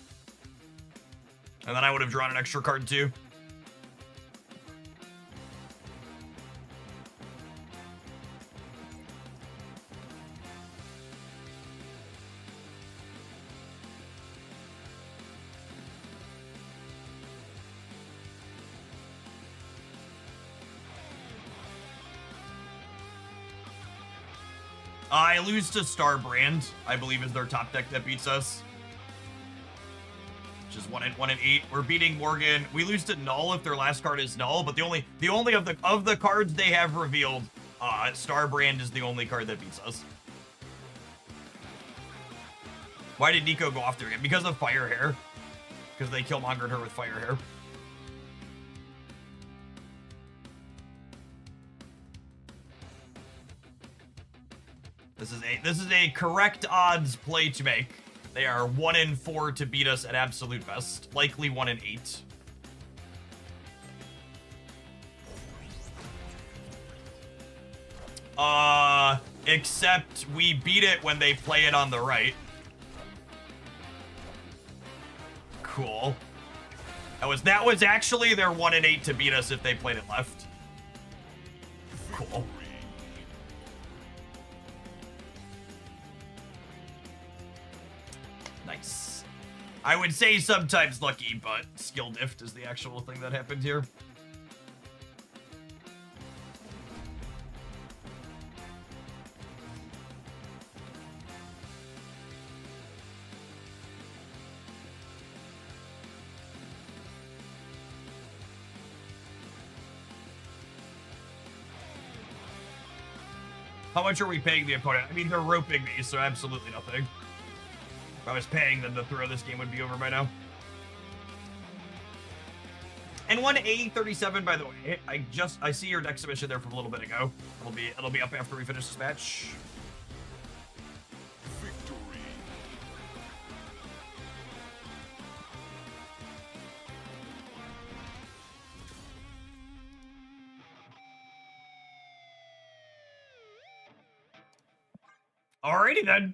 And then I would have drawn an extra card too. I lose to Starbrand, I believe is their top deck that beats us. Which is 1 and 8. We're beating Morgan. We lose to Null if their last card is Null, but the only of the cards they have revealed, Starbrand is the only card that beats us. Why did Nico go off there again? Because of Fire Hair. Because they Killmongered her with Fire Hair. This is a correct odds play to make. They are 1 and 4 to beat us at absolute best. Likely 1 and 8. Except we beat it when they play it on the right. Cool. That was actually their 1 and 8 to beat us if they played it left. Cool. Nice. I would say sometimes lucky, but skill diff is the actual thing that happened here. How much are we paying the opponent? I mean, they're roping me, so absolutely nothing. If I was paying them to throw, this game would be over by now. And 1A37, by the way. I see your deck submission there from a little bit ago. It'll be up after we finish this match. Victory. Alrighty then.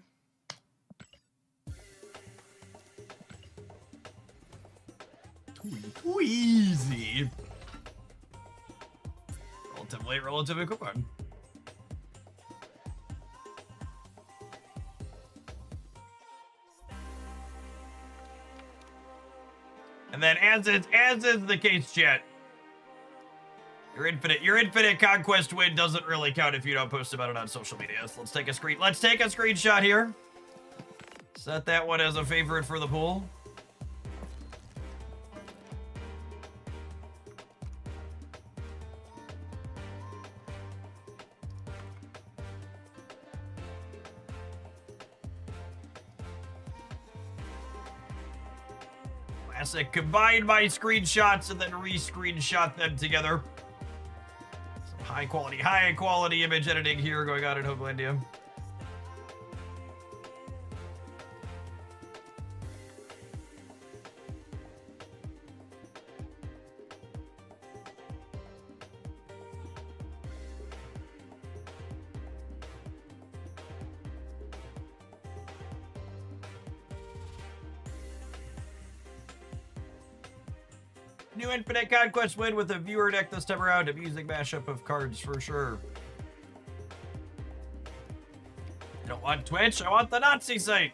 Too easy. Relatively quick one. And then, as is the case, chat, your infinite conquest win doesn't really count if you don't post about it on social media. So let's take a screenshot here. Set that one as a favorite for the pool. Classic. Combine my screenshots and then re-screenshot them together. Some high quality image editing here going on in Homelandia. New Infinite Conquest win with a viewer deck this time around. Amusing mashup of cards for sure. I don't want Twitch, I want the Nazi site.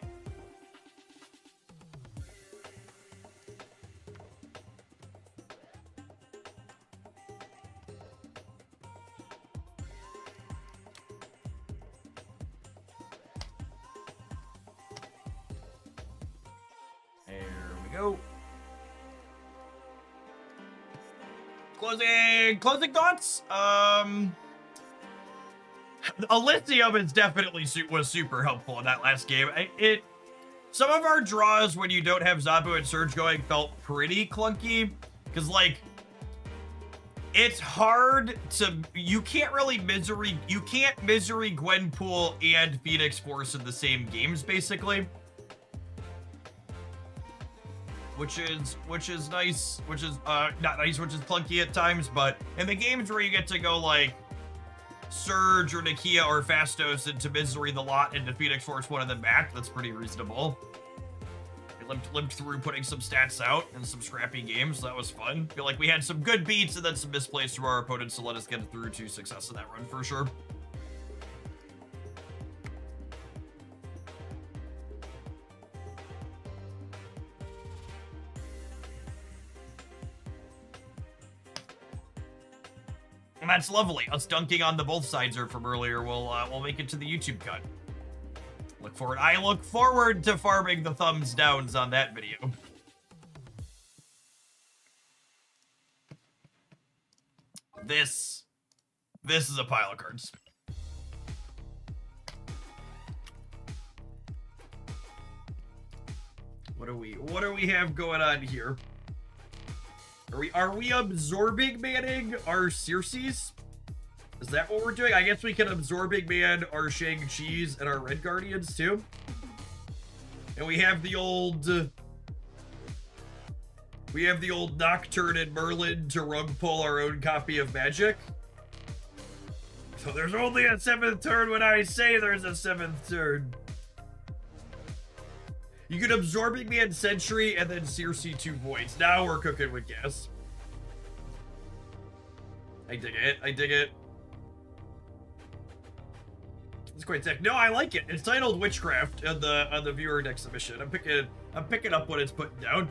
There we go. Closing thoughts. Elysium is definitely was super helpful in that last game. Some of our draws when you don't have Zabu and Surge going felt pretty clunky. Because, like, it's hard to... You can't Misery Gwenpool and Phoenix Force in the same games, basically. Which is nice, which is, not nice, which is clunky at times, but in the games where you get to go, like, Surge or Nakia or Fastos into Misery the lot into Phoenix Force one and then back, that's pretty reasonable. We limped through putting some stats out in some scrappy games, so that was fun. Feel like we had some good beats and then some misplays from our opponents to let us get through to success in that run for sure. And that's lovely. Us dunking on the both sides from earlier will make it to the YouTube cut. I look forward to farming the thumbs downs on that video. This is a pile of cards. What do we have going on here? Are we absorbing manning our Circes? Is that what we're doing? I guess we can absorbing man our Shang-Chi's and our Red Guardians too. And we have the old Nocturne and Merlin to rug pull our own copy of Magic. So there's only a 7th turn when I say there's a 7th turn. You can absorbing man Sentry and then Circe 2 Voids. Now we're cooking with gas. I dig it. It's quite sick. No, I like it. It's titled Witchcraft on the viewer deck submission. I'm picking up what it's putting down.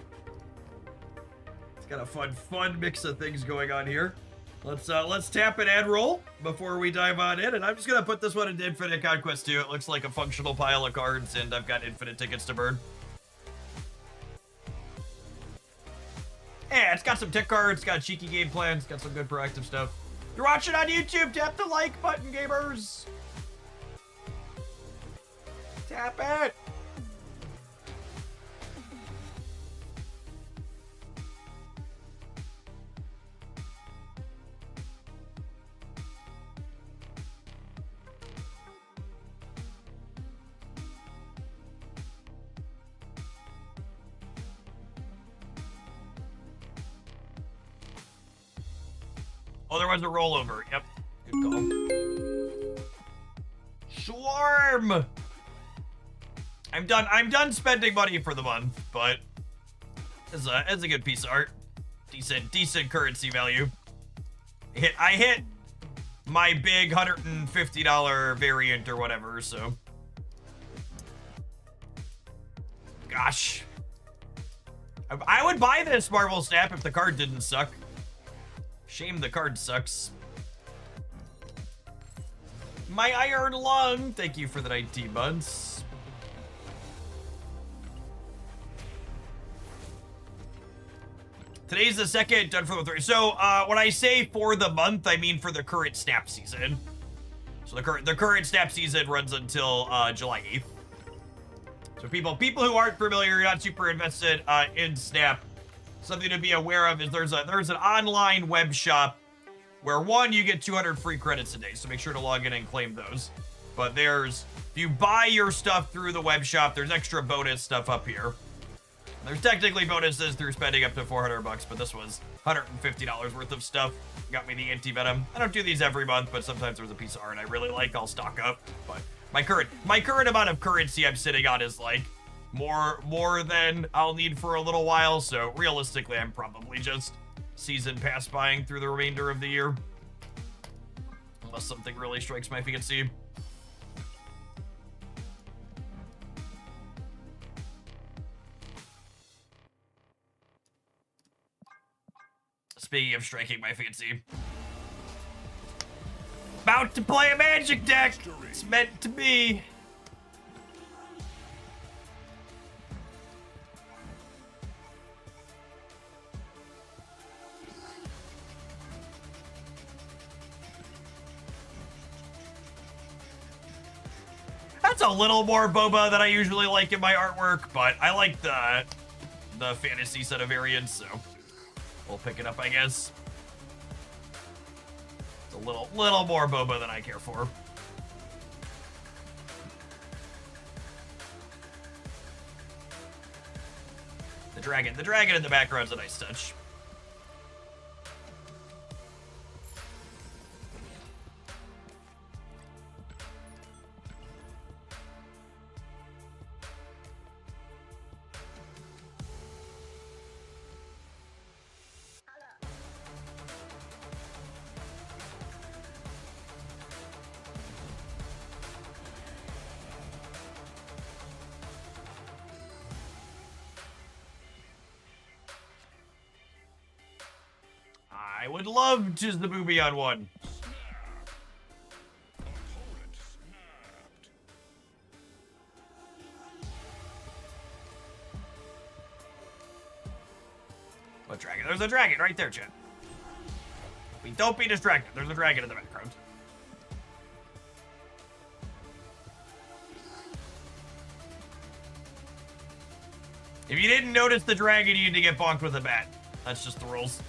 It's got a fun mix of things going on here. Let's tap and add roll before we dive on in, and I'm just gonna put this one into Infinite Conquest 2. It looks like a functional pile of cards, and I've got infinite tickets to burn. Yeah, it's got some tick cards, it's got cheeky game plans, got some good proactive stuff. You're watching on YouTube, tap the like button, gamers! Tap it! Oh, there was a rollover. Yep. Good call. Swarm! I'm done spending money for the month, but it's a good piece of art. Decent currency value. I hit my big $150 variant or whatever, so. Gosh. I would buy this Marvel Snap if the card didn't suck. Shame the card sucks. My Iron Lung, thank you for the 19 months. Today's the second, done for the third. So, when I say for the month, I mean for the current Snap season. So the current Snap season runs until July 8th. So people who aren't familiar, not super invested in Snap, something to be aware of is there's an online web shop where you get 200 free credits a day, so make sure to log in and claim those. But if you buy your stuff through the web shop, there's extra bonus stuff up here. There's technically bonuses through spending up to $400, but this was $150 worth of stuff. Got me the anti-venom. I don't do these every month, but sometimes there's a piece of art I really like, I'll stock up. But my current amount of currency I'm sitting on is like more than I'll need for a little while, so realistically I'm probably just season pass buying through the remainder of the year. Unless something really strikes my fancy. Speaking of striking my fancy. About to play a Magic deck! It's meant to be. That's a little more boba than I usually like in my artwork, but I like the fantasy set of variants, so we'll pick it up, I guess. It's a little more boba than I care for. The dragon in the background's a nice touch. I would love just the movie on one. Opponent snapped. What dragon? There's a dragon right there, Jen. Don't be distracted. There's a dragon in the background. If you didn't notice the dragon, you need to get bonked with a bat. That's just the rules.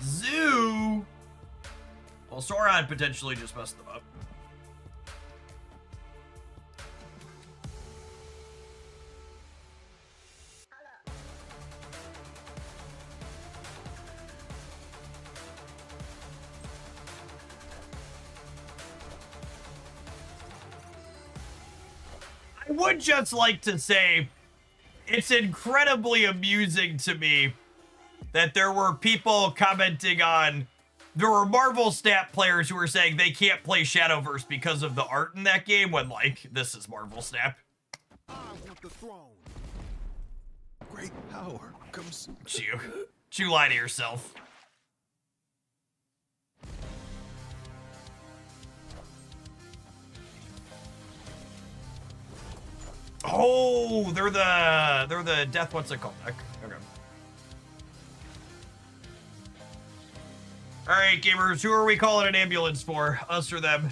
Zoo? Well, Sauron potentially just messed them up. I would just like to say, it's incredibly amusing to me that there were people commenting on, there were Marvel Snap players who were saying they can't play Shadowverse because of the art in that game, when, like, this is Marvel Snap. I want the throne. Great power comes. You lie to yourself. Oh, they're the death, what's it called? Okay. All right, gamers, who are we calling an ambulance for? Us or them?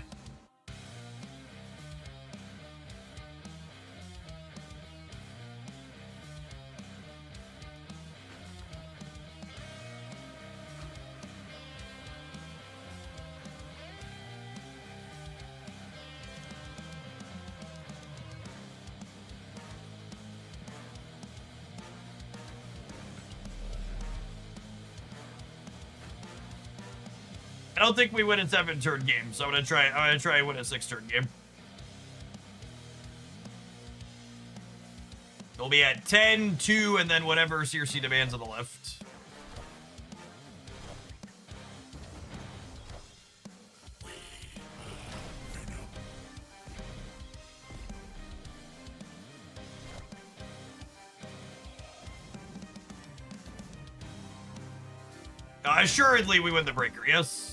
I don't think we win a 7-turn game, so I'm gonna try and win a 6-turn game. We'll be at 10, 2, and then whatever Circe demands on the left. Assuredly, we win the breaker, yes?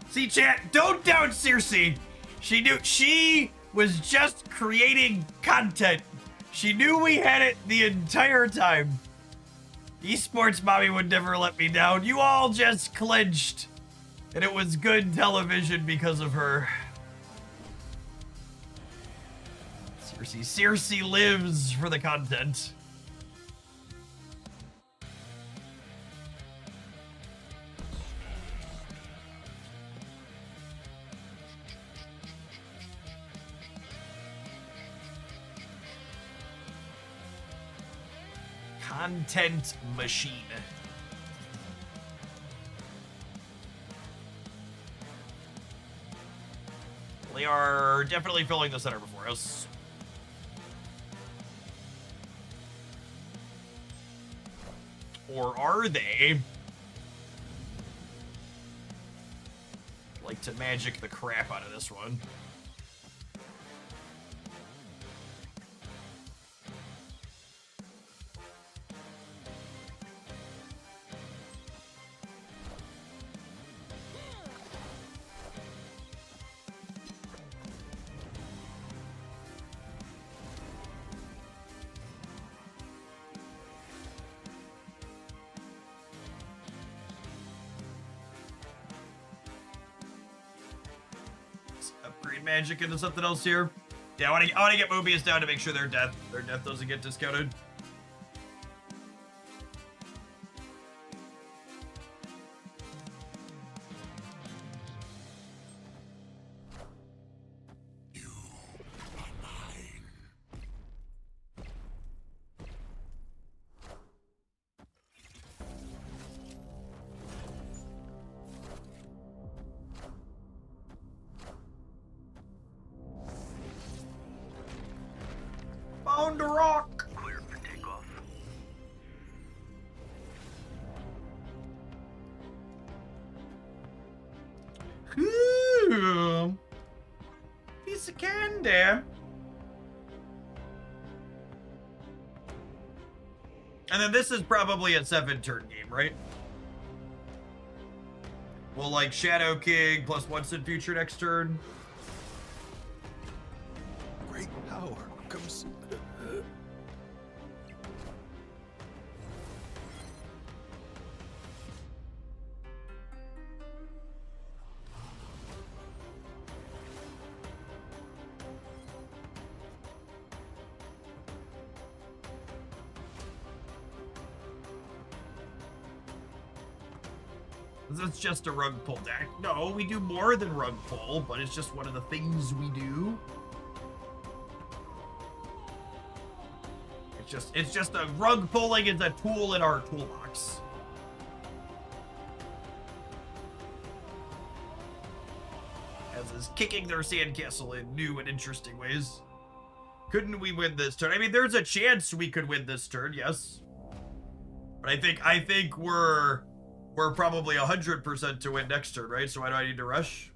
See, chat, don't doubt Circe. She was just creating content. She knew we had it the entire time. Esports mommy would never let me down. You all just clinched. And it was good television because of her. Circe lives for the content. Content machine. They are definitely filling the center before us. Or are they? Like to magic the crap out of this one. Upgrade magic into something else here. Yeah, I want to get Mobius down to make sure their death doesn't get discounted. Found a rock. Clear for takeoff. Ooh. Piece of candy. And then this is probably a 7-turn game, right? Well, like Shadow King plus once in future next turn. Great power comes. That's just a rug pull deck. No, we do more than rug pull, but it's just one of the things we do. It's just a rug pulling is a tool in our toolbox. As is kicking their sandcastle in new and interesting ways. Couldn't we win this turn? I mean, there's a chance we could win this turn, yes. But I think we're probably 100% to win next turn, right? So why do I need to rush?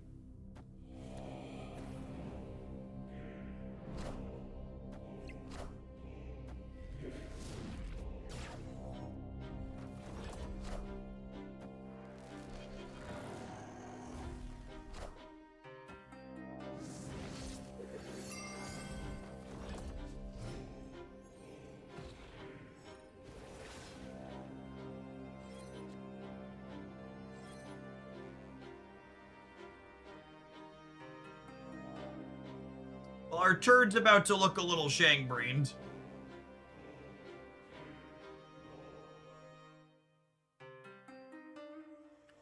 Well, our turn's about to look a little shang-brained.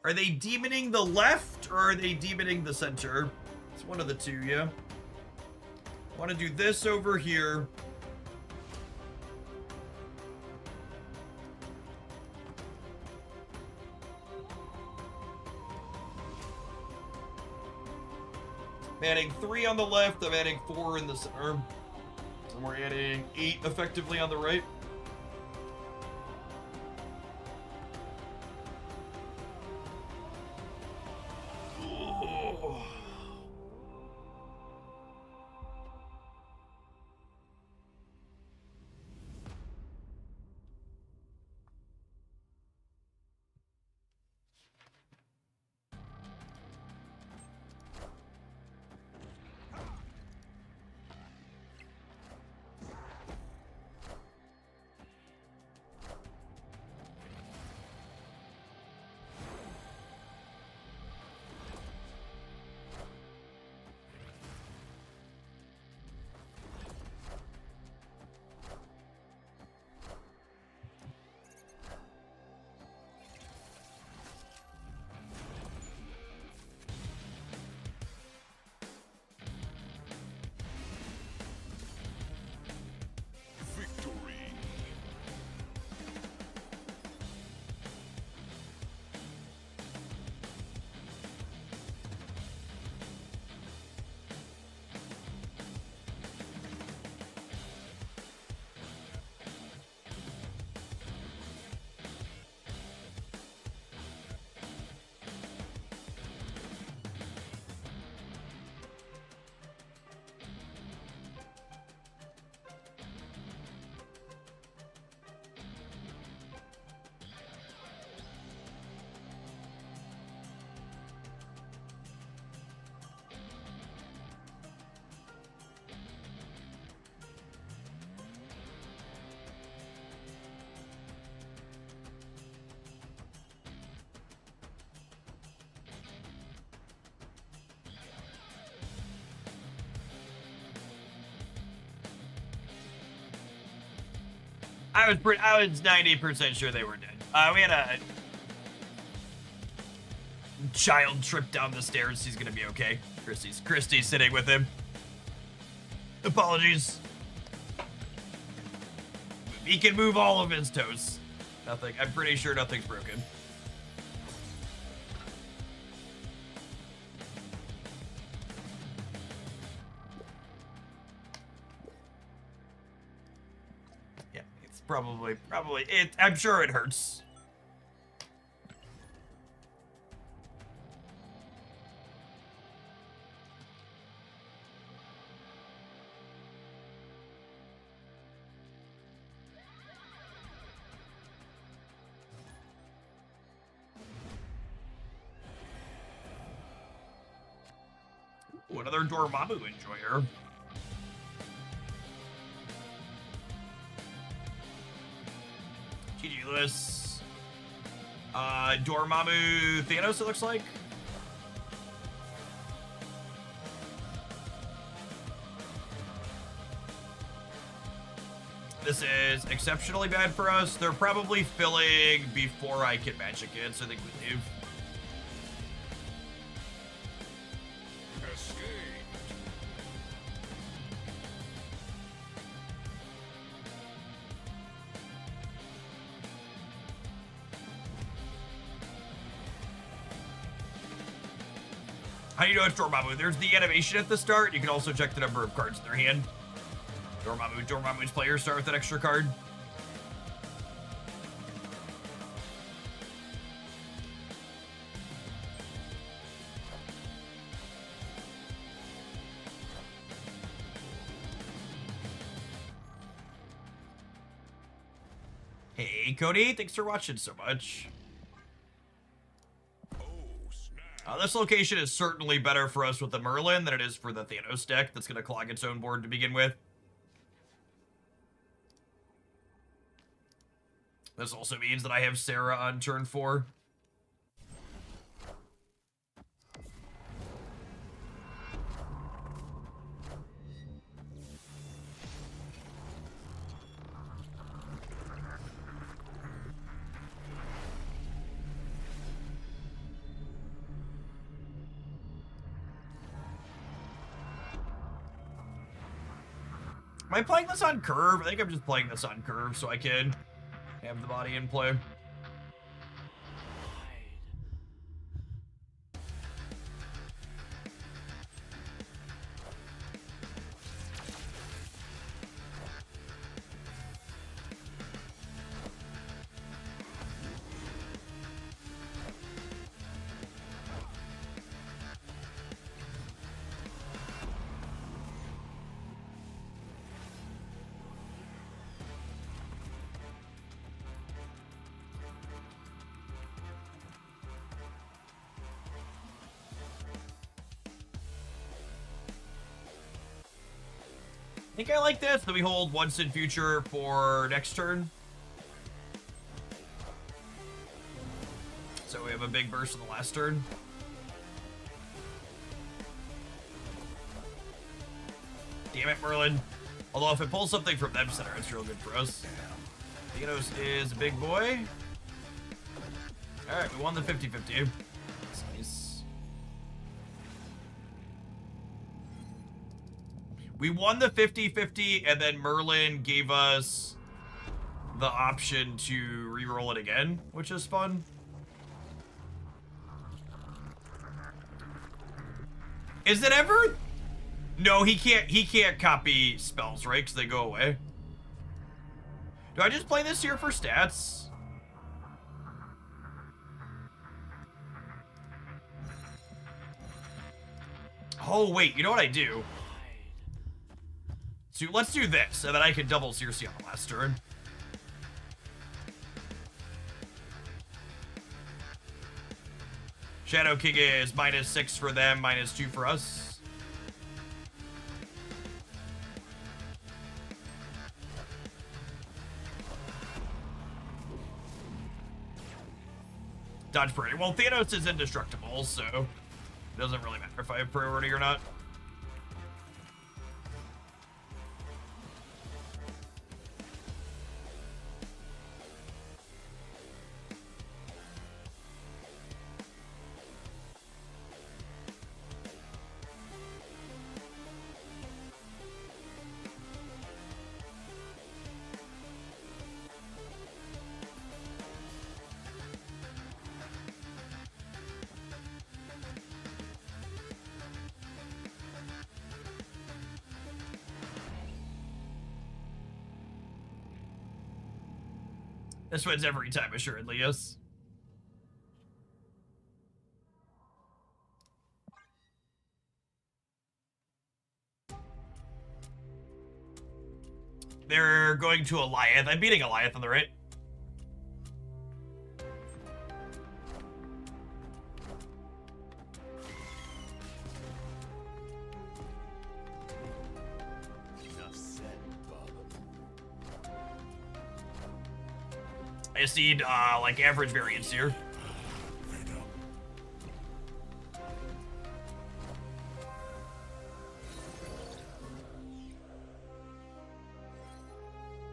Are they demoning the left, or are they demoning the center? It's one of the two, yeah. I want to do this over here. I'm adding 3 on the left, I'm adding 4 in the center. And we're adding 8 effectively on the right. Oh. I was 90% sure they were dead. We had a child trip down the stairs. He's gonna be okay. Christy's sitting with him. Apologies. He can move all of his toes. Nothing. I'm pretty sure nothing's broken. Yeah, it's probably it. I'm sure it hurts. Ooh, another Dormammu enjoyer. GG Lewis. Dormammu Thanos, it looks like. This is exceptionally bad for us. They're probably filling before I can magic it, so I think we leave. Escape. How do you know it's Dormammu? There's the animation at the start. You can also check the number of cards in their hand. Dormammu's players start with that extra card. Hey, Cody, thanks for watching so much. Oh, snap. This location is certainly better for us with the Merlin than it is for the Thanos deck that's going to clog its own board to begin with. This also means that I have Sarah on turn 4. Am I playing this on curve? I think I'm just playing this on curve so I can have the body in play. I think I like this. Then we hold once in future for next turn. So we have a big burst in the last turn. Damn it, Merlin. Although if it pulls something from them center, it's real good for us. Thanos is a big boy. Alright, we won the 50-50. That's nice. We won the 50-50, and then Merlin gave us the option to re-roll it again, which is fun. Is it ever? No, he can't copy spells, right? Because they go away. Do I just play this here for stats? Oh, wait, you know what I do? So let's do this, so that I can double Circe on the last turn. Shadow King is -6 for them, -2 for us. Dodge priority. Well, Thanos is indestructible, so it doesn't really matter if I have priority or not. This wins every time, assuredly, yes. They're going to Eliath. I'm beating Eliath on the right. Enough said, Bob. I just need, like, average variance here.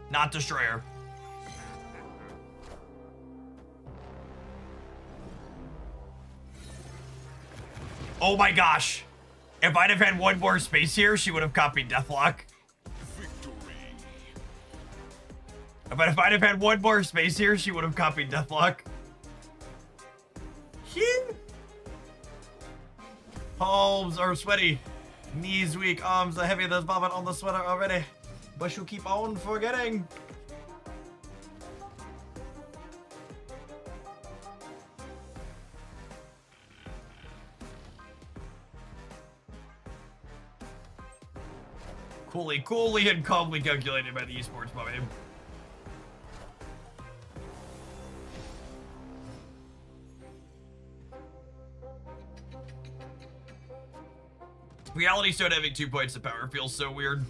Not Destroyer. Oh my gosh. If I'd have had one more space here, she would have copied Deathlock. Victory. But if I'd have had one more space here, she would have copied Deathlock. Palms are sweaty. Knees weak, arms are heavy. There's vomit on the sweater already. But you keep on forgetting. Coolly and calmly calculated by the esports mommy. Reality Stone having 2 points of power feels so weird.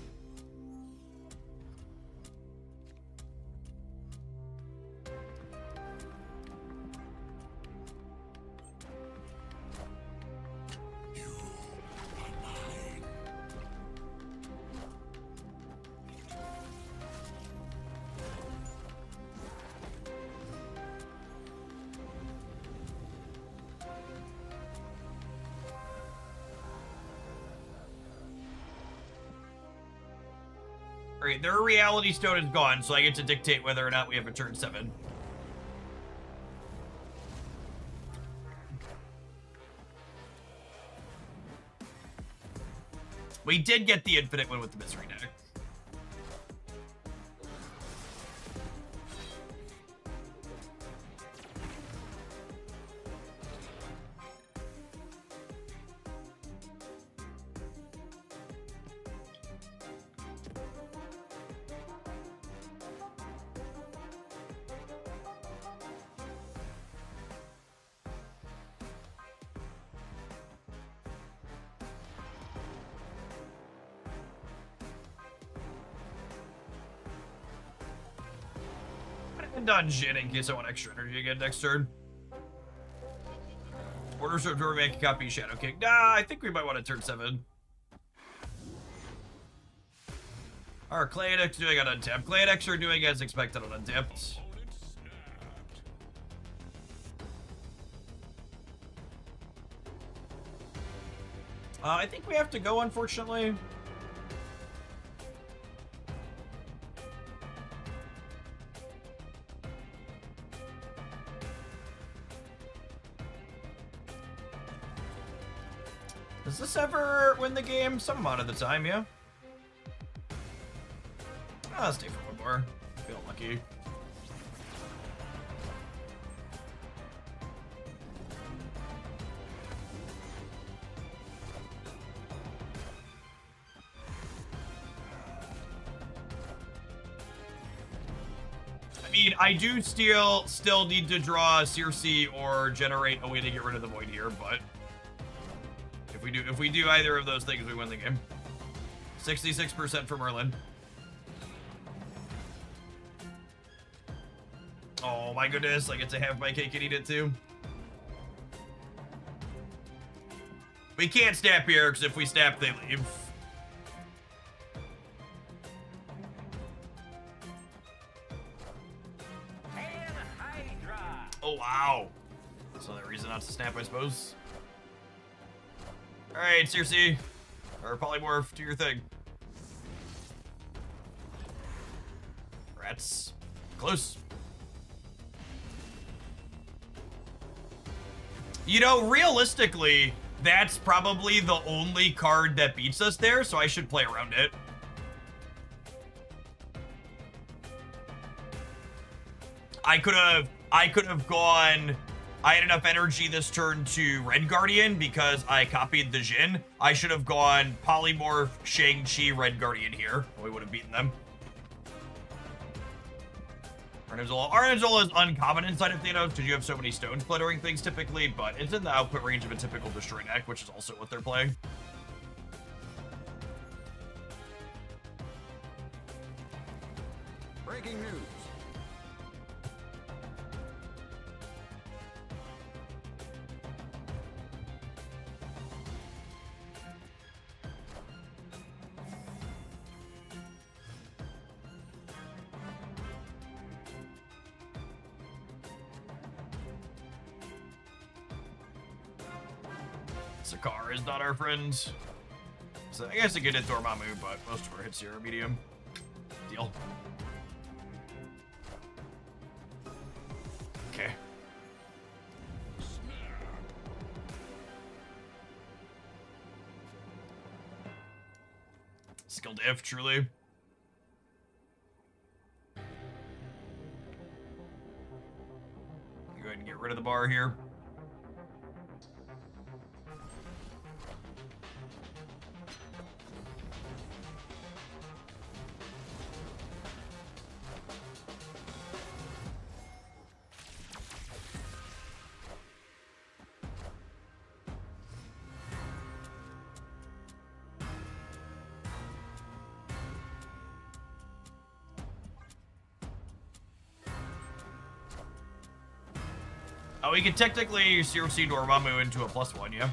Alright, their reality stone is gone, so I get to dictate whether or not we have a turn 7. We did get the infinite one with the misery deck. Dungeon in case I want extra energy again next turn. Order so Doorman can copy Shadow King. Nah, I think we might want to turn 7. Our Clea decks doing on untapped. Clea decks are doing as expected on untapped. I think we have to go, unfortunately. Does this ever win the game? Some amount of the time, yeah. I'll stay for one more. I feel lucky. I mean, I do still need to draw Circe or generate a way to get rid of the void here, but if we do either of those things, we win the game. 66% for Merlin. Oh my goodness, I get to have my cake and eat it too. We can't snap here, because if we snap, they leave. Oh wow. That's another reason not to snap, I suppose. Alright, Circe. Or Polymorph, do your thing. Rats. Close. You know, realistically, that's probably the only card that beats us there, so I should play around it. I could have gone. I had enough energy this turn to Red Guardian because I copied the Jin. I should have gone Polymorph, Shang-Chi, Red Guardian here. We would have beaten them. Arnizola is uncommon inside of Thanos because you have so many stone splittering things typically, but it's in the output range of a typical Destroy deck, which is also what they're playing. Breaking news. Sakaar is not our friend. So I guess I could hit Dormammu, but most of our hits here are medium. Deal. Okay. Skilled if, truly. Go ahead and get rid of the bar here. Oh, we can technically Zero C Dormammu into a +1, yeah.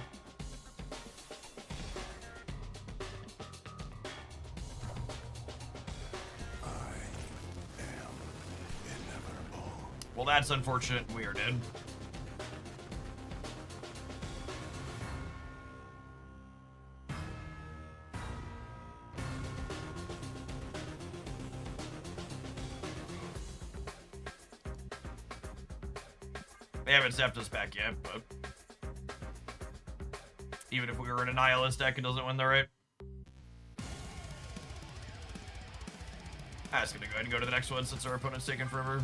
Well, that's unfortunate. We are dead. They haven't stepped us back yet, but even if we were in a Nihilist deck, it doesn't win the right. I'm just gonna go ahead and go to the next one since our opponent's taking forever.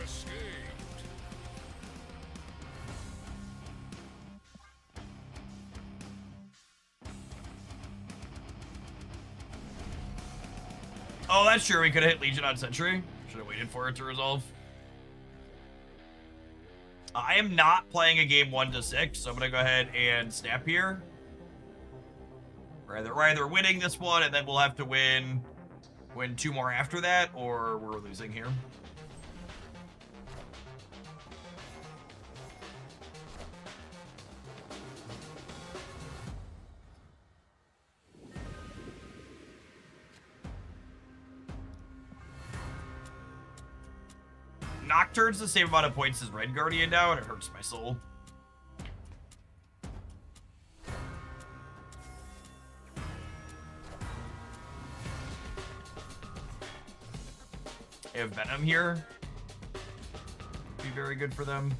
Escaped. Oh, that's true. We could have hit Legion on Sentry. Should have waited for it to resolve. I am not playing a game 1 to 6, so I'm gonna go ahead and snap here. We're either winning this one, and then we'll have to win 2 more after that, or we're losing here. Nocturne's the same amount of points as Red Guardian now, and it hurts my soul. I have Venom here. Be very good for them.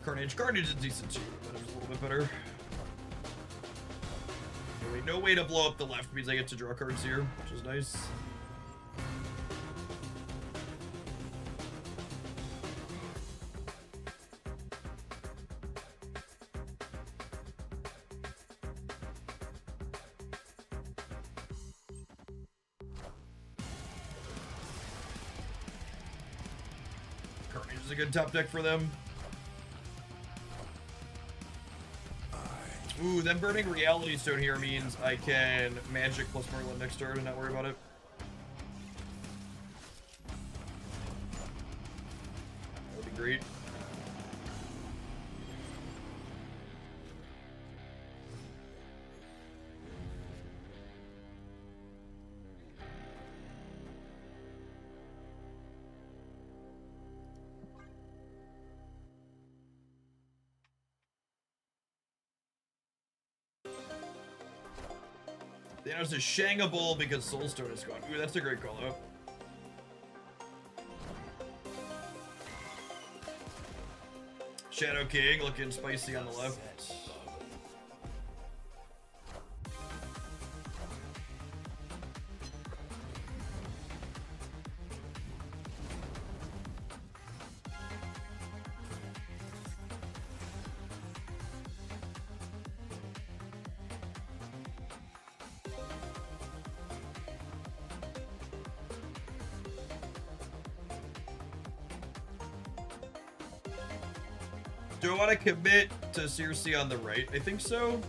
Carnage. Carnage is decent too. Venom's a little bit better. Anyway, no way to blow up the left because I get to draw cards here, which is nice. Carnage is a good top deck for them. Ooh, them burning Reality Stone here means I can Magic plus Merlin next turn and not worry about it. That would be great. Thanos is Shangable because Soulstone is gone. Ooh, that's a great call out. Shadow King looking spicy on the left. Do I want to commit to seriously on the right? I think so.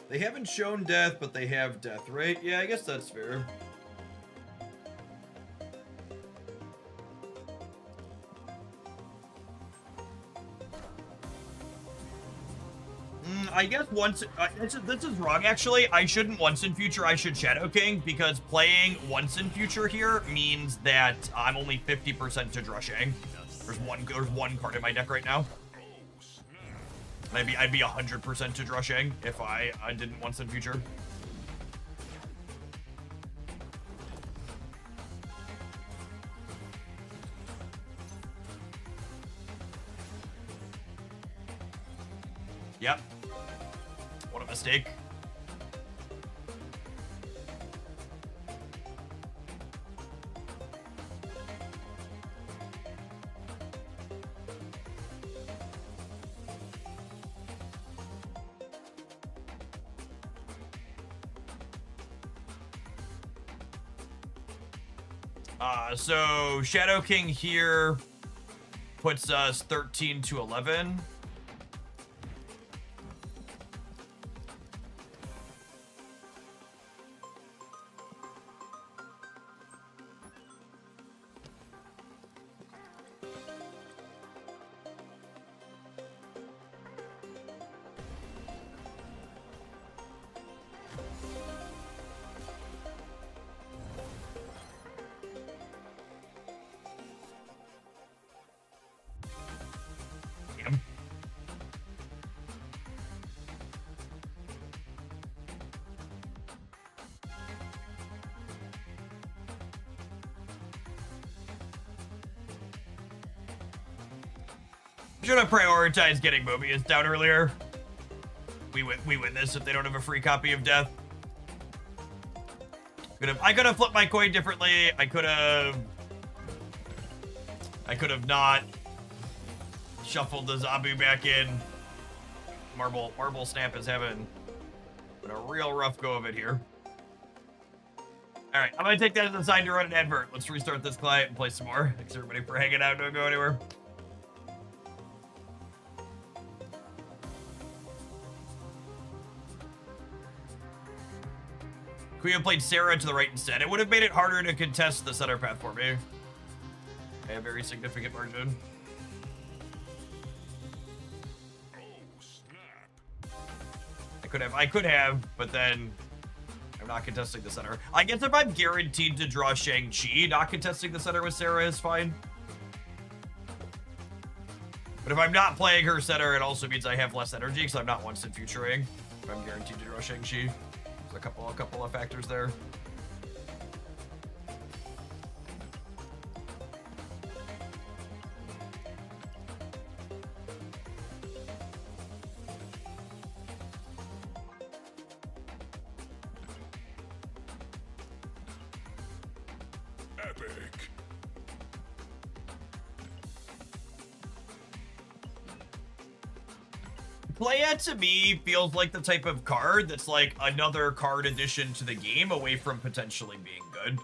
They haven't shown death, but they have death, right? Yeah, I guess that's fair. I guess once this is wrong actually. I shouldn't once in future. I should Shadow King because playing once in future here means that I'm only 50% to Drushing. There's one card in my deck right now. I'd be 100% to Drushing if I didn't once in future. Yep. What a mistake. So Shadow King here puts us 13 to 11. Should have prioritized getting Mobius down earlier. We win this if they don't have a free copy of Death. I could have flipped my coin differently. I could have not shuffled the Zabu back in. Marble Snap is having a real rough go of it here. All right, I'm gonna take that as a sign to run an advert. Let's restart this client and play some more. Thanks everybody for hanging out. Don't go anywhere. Could we have played Sarah to the right instead? It would have made it harder to contest the center path for me. A very significant margin. Oh, snap. I could have, but then I'm not contesting the center. I guess if I'm guaranteed to draw Shang-Chi, not contesting the center with Sarah is fine. But if I'm not playing her center, it also means I have less energy because I'm not once in futuring. If I'm guaranteed to draw Shang-Chi. A couple of factors there. Epic. Clea to me feels like the type of card that's like another card addition to the game away from potentially being good.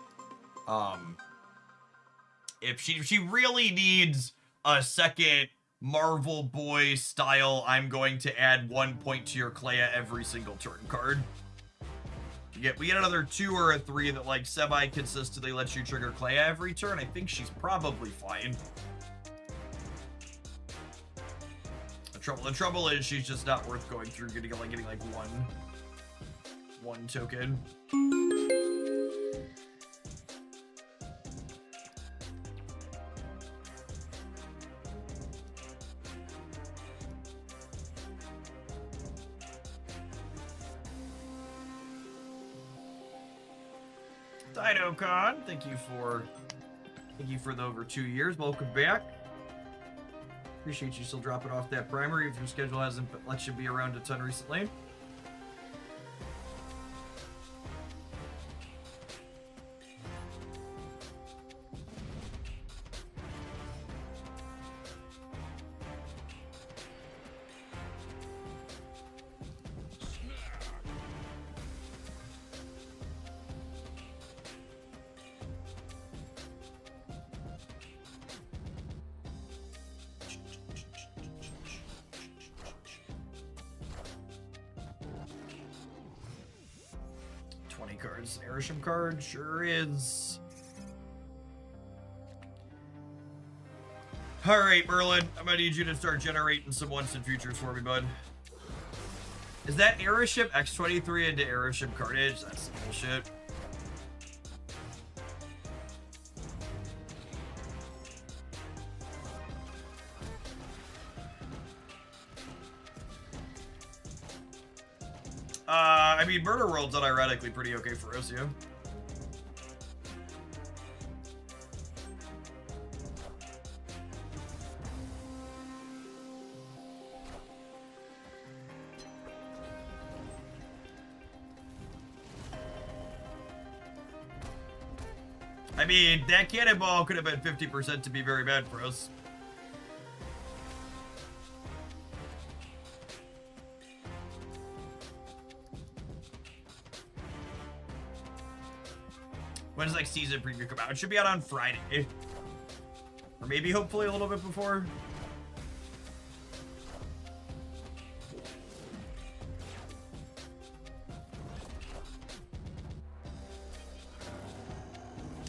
If she really needs a second Marvel Boy style, I'm going to add 1 point to your Clea every single turn card. We get another 2 or a 3 that like semi-consistently lets you trigger Clea every turn. I think she's probably fine. The trouble is she's just not worth going through getting like one token. DinoCon, thank you for the over 2 years. Welcome back. Appreciate you still dropping off that primer if your schedule hasn't let you be around a ton recently. cards. An airship card? Sure is. Alright, Merlin. I'm gonna need you to start generating some once and futures for me, bud. Is that airship X23 into airship carnage? That's some bullshit. I mean, Murder World's unironically pretty okay for us, yeah. I mean, that cannonball could have been 50% to be very bad for us. When does like season preview come out? It should be out on Friday. Or maybe hopefully a little bit before.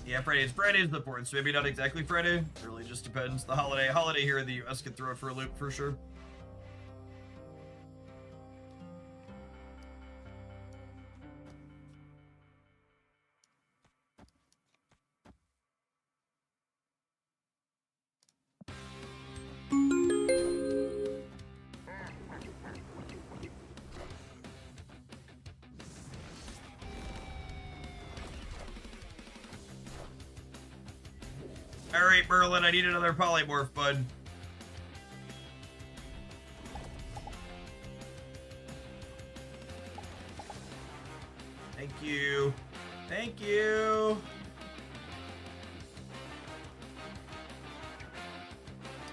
Yeah, Friday's the 4th, so maybe not exactly Friday. It really just depends. The holiday here in the US can throw it for a loop for sure. Alright, Merlin, I need another polymorph, bud. Thank you. Thank you.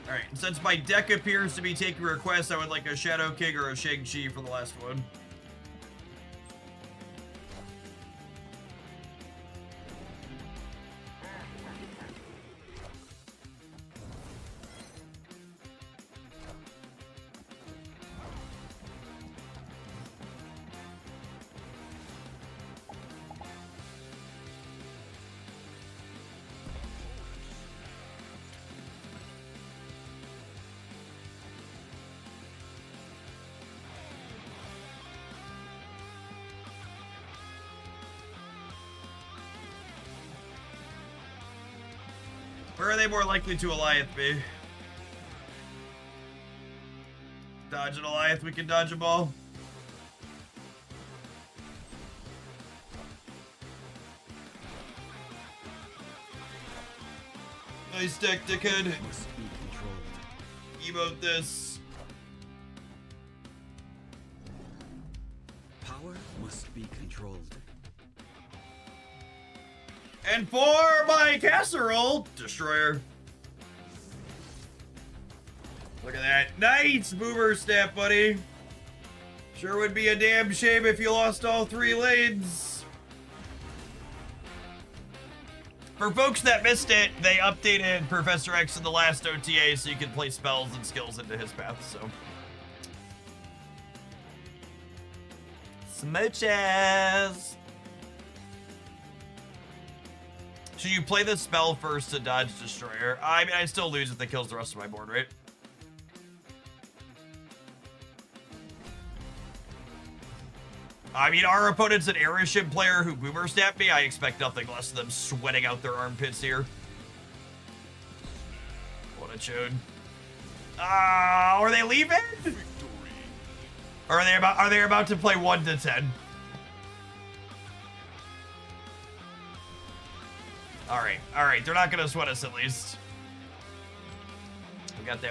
Alright, and since my deck appears to be taking requests, I would like a Shadow King or a Shang-Chi for the last one. Where are they more likely to Alliance be? Dodge an Alliance, we can dodge them all. Nice deck, dickhead. Must be controlled. Emote this. Power must be controlled. And for my casserole destroyer. Look at that. Nice boomer stat, buddy. Sure would be a damn shame if you lost all 3 lanes. For folks that missed it, they updated Professor X in the last OTA so you can play spells and skills into his path, so. Smooches! Should you play the spell first to dodge Destroyer? I mean, I still lose if it kills the rest of my board, right? I mean, our opponent's an airship player who boomer stabbed me. I expect nothing less than them sweating out their armpits here. What a chode. Are they leaving? Or are they about to play 1 to 10? Alright, they're not gonna sweat us at least.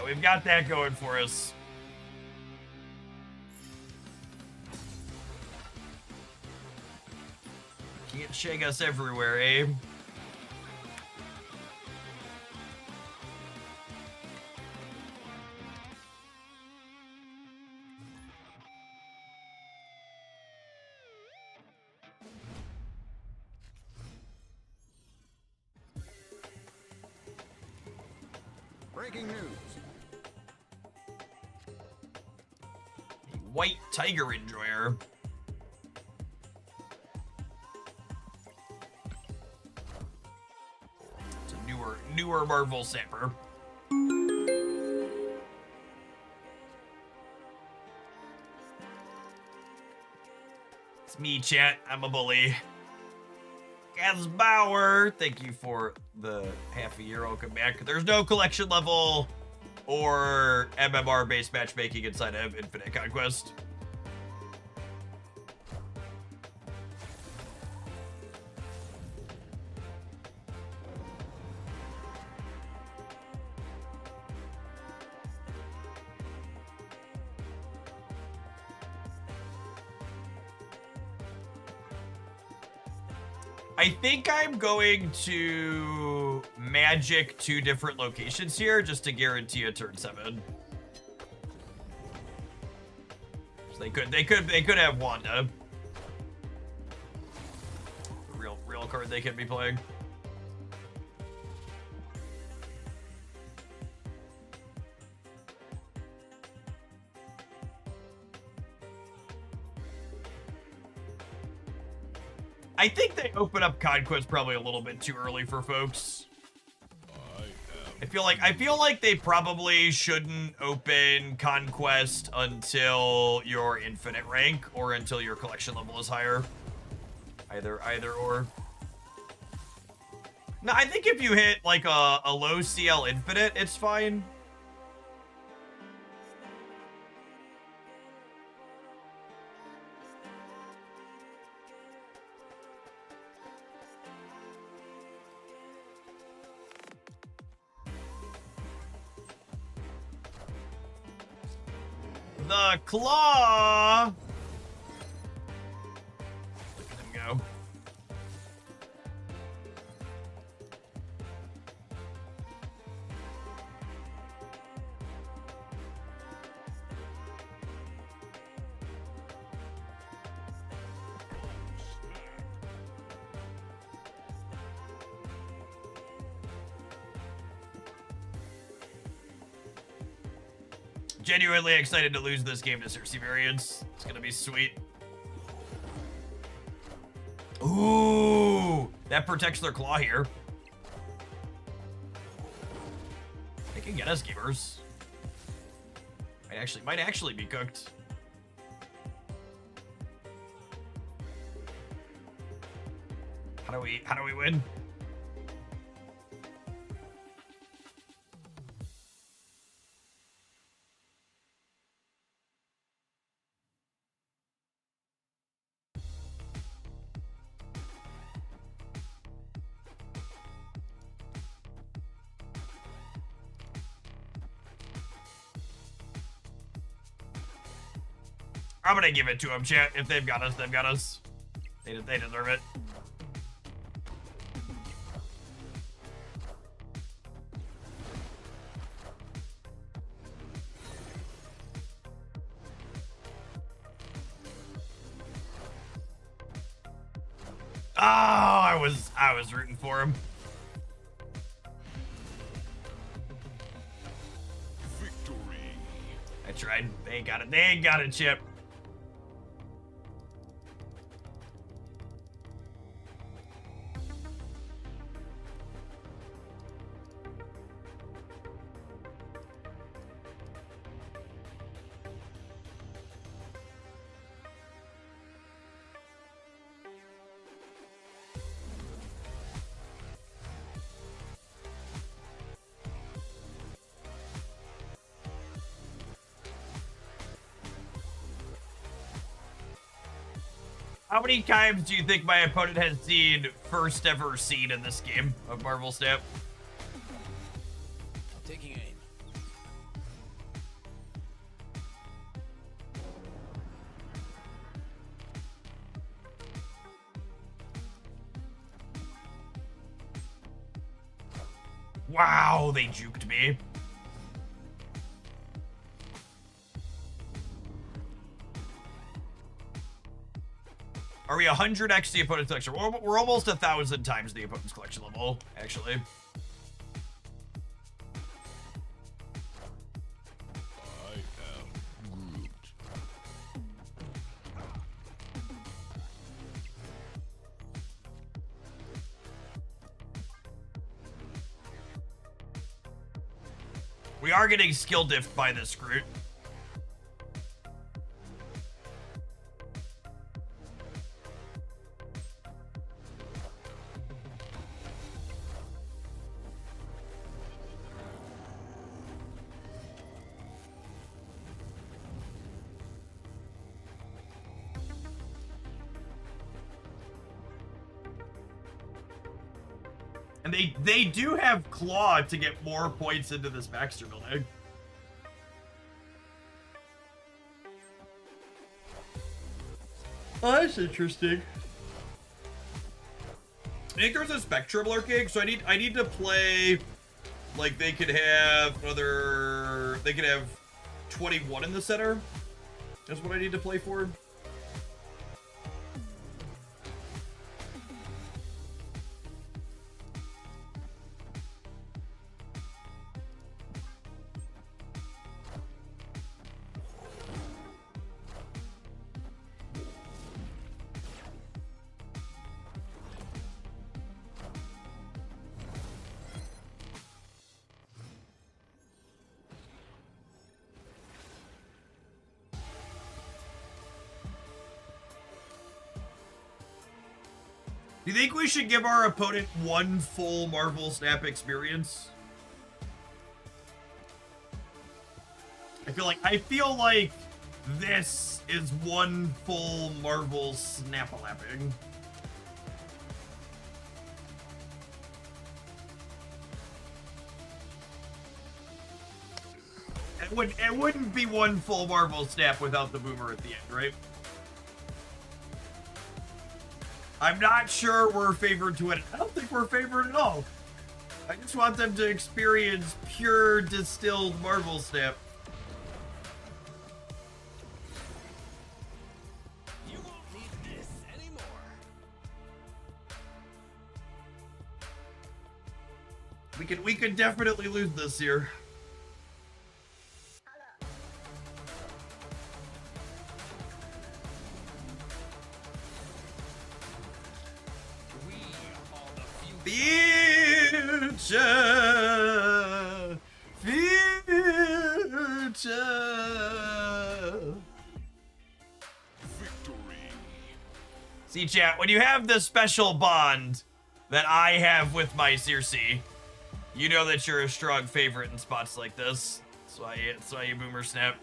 We've got that going for us. Can't shake us everywhere, Abe. Breaking news. White Tiger Enjoyer. newer Marvel Sapper. It's me, chat. I'm a bully. Gaz Bauer, thank you for the half-a-year. Welcome back. There's no collection level or MMR-based matchmaking inside of Infinite Conquest. I think I'm going to magic 2 different locations here just to guarantee a turn 7. So they could have Wanda. Real card they could be playing. I think they open up Conquest probably a little bit too early for folks. I feel like they probably shouldn't open Conquest until your infinite rank or until your collection level is higher. Either or. No, I think if you hit like a low CL infinite, it's fine. The Claw! Look at him go. Genuinely excited to lose this game to Cersei variants. It's gonna be sweet. Ooh, that protects their claw here. They can get us gamers. Might actually be cooked. How do we win? I'm gonna give it to them, chat. If they've got us, they've got us. They deserve it. Oh, I was rooting for him. Victory. I tried. They ain't got it. They ain't got it, Chip. How many times do you think my opponent has seen first ever scene in this game of Marvel Snap? Taking aim. Wow, they juked me. Are we 100x the opponent's collection? We're almost 1,000 times the opponent's collection level, actually. I am Groot. We are getting skill diffed by this Groot. And they do have Claw to get more points into this Baxter building. Oh, that's interesting. I think there's a Spectrum lurking, so I need to play like they could have 21 in the center. That's what I need to play for. Do you think we should give our opponent one full Marvel Snap experience? I feel like this is one full Marvel Snap-a-lapping. It wouldn't be one full Marvel Snap without the boomer at the end, right? I'm not sure we're favored to win. I don't think we're favored at all. I just want them to experience pure distilled Marvel Snap. You won't need this anymore. We could definitely lose this here. Future. Victory. See, chat, when you have the special bond that I have with my Circe, you know that you're a strong favorite in spots like this. That's why you boomer snap.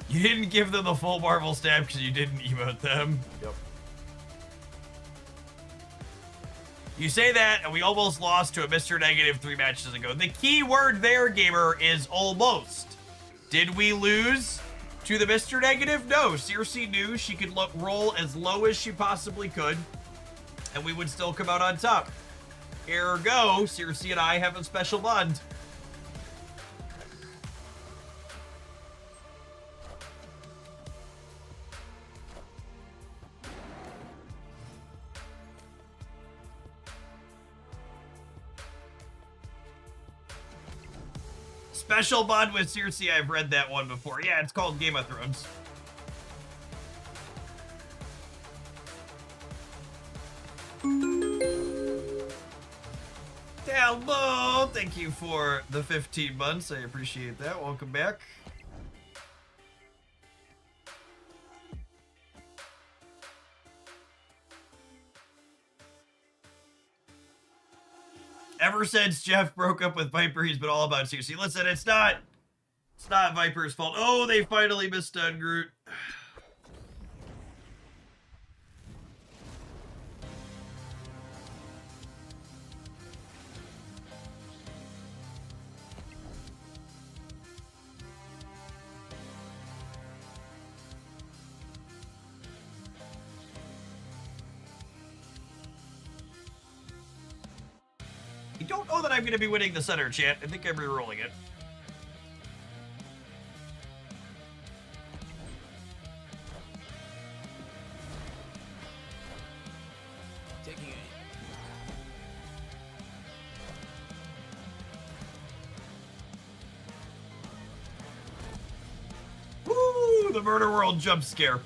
You didn't give them the full Marvel Snap because you didn't emote them. Yep. You say that, and we almost lost to a Mr. Negative 3 matches ago. The key word there, gamer, is almost. Did we lose to the Mr. Negative? No. Circe knew she could roll as low as she possibly could, and we would still come out on top. Ergo, Circe and I have a special bond. Special bond with Circe, I've read that one before. Yeah, it's called Game of Thrones. Hello, thank you for the 15 months. I appreciate that. Welcome back. Ever since Jeff broke up with Viper, he's been all about Circe. Listen, it's not Viper's fault. Oh, they finally misdone Groot. I don't know that I'm going to be winning the center, chat. I think I'm re-rolling it. Taking aim. Woo! The Murder World jump scare.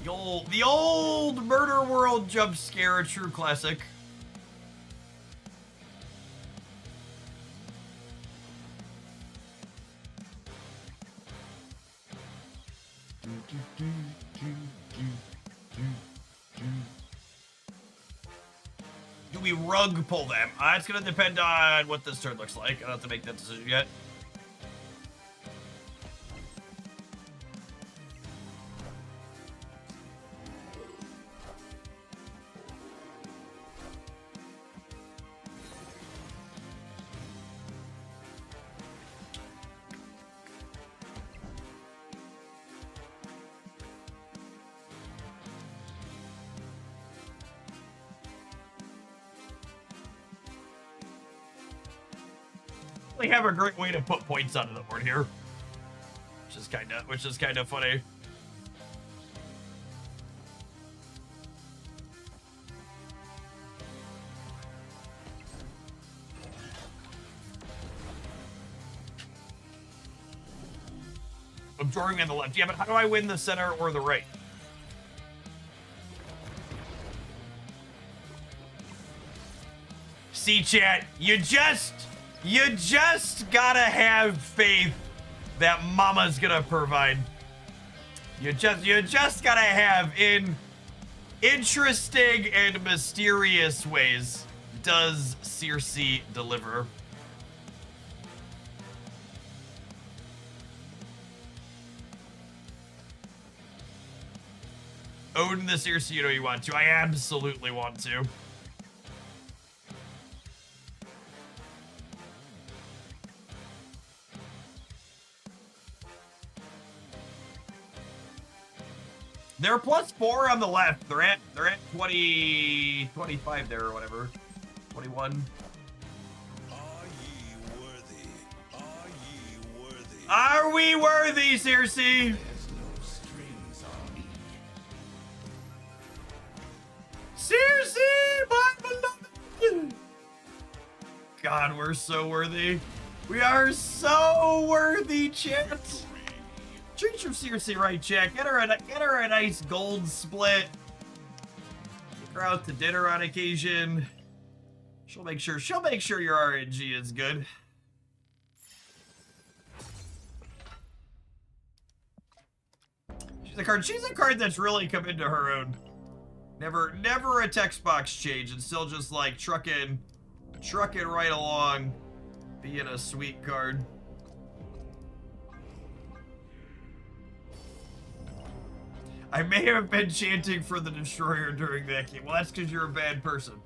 The old Murder World jump scare, a true classic. Do we rug pull them? It's gonna depend on what this turn looks like. I don't have to make that decision yet. They have a great way to put points onto the board here, which is kind of funny. I'm drawing on the left. Yeah, but how do I win the center or the right? See, chat, you just gotta have faith that Mama's gonna provide. You just gotta have, in interesting and mysterious ways, does Circe deliver. Own the Circe, you know you want to. I absolutely want to. They're +4 on the left. They're at 20, 25 there or whatever. 21. Are ye worthy? Are ye worthy? Are we worthy, Circe? There's no strings on me. Circe, my beloved! God, we're so worthy. We are so worthy, chat. Treat your Circe right, chat. Get her a nice gold split. Take her out to dinner on occasion. She'll make sure your RNG is good. She's a card that's really come into her own. Never a text box change, and still just like trucking right along, being a sweet card. I may have been chanting for the Destroyer during that game. Well, that's because you're a bad person.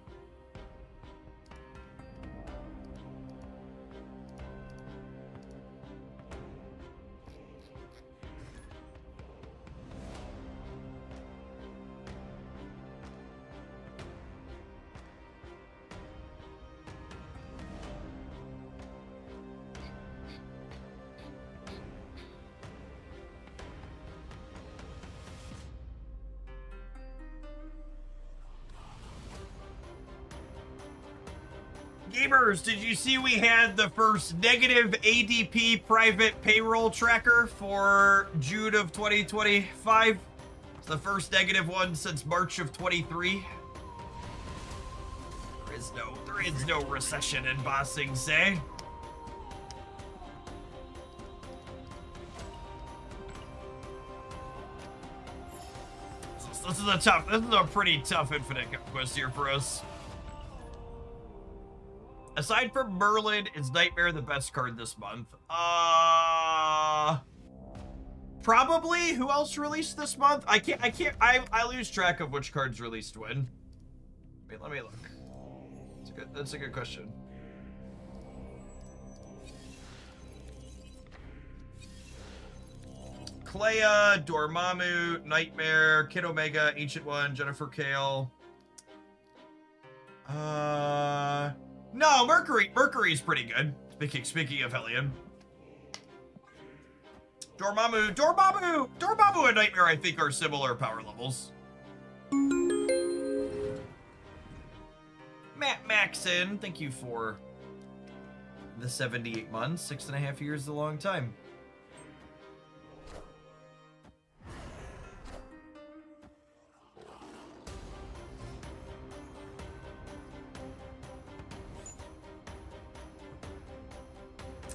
Gamers, did you see we had the first negative ADP private payroll tracker for June of 2025? It's the first negative one since March of 23. There is no recession in Bossing, say. This is a pretty tough Infinite Conquest here for us. Aside from Merlin, is Nightmare the best card this month? Probably. Who else released this month? I lose track of which cards released when. Wait, let me look. That's a good question. Clea, Dormammu, Nightmare, Kid Omega, Ancient One, Jennifer Kale. No, Mercury's pretty good. Speaking of Hellion. Dormammu and Nightmare, I think, are similar power levels. Matt Maxon, thank you for the 78 months. 6.5 years is a long time.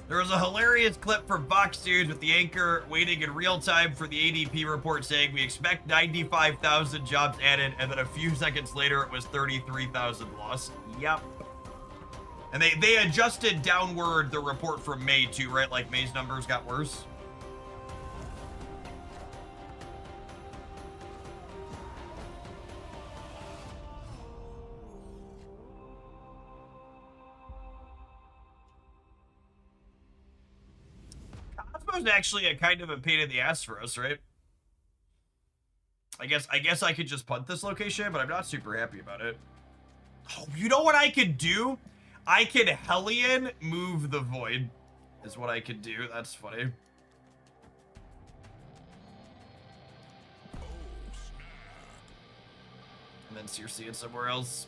There was a hilarious clip from Fox News with the anchor waiting in real time for the ADP report saying we expect 95,000 jobs added, and then a few seconds later it was 33,000 lost. Yep. And they adjusted downward the report from May too, right? Like May's numbers got worse. Cosmo's actually a kind of a pain in the ass for us, right? I guess I could just punt this location, but I'm not super happy about it. Oh, you know what I could do? I could Hellion move the Void, is what I could do. That's funny. And then Circe it somewhere else.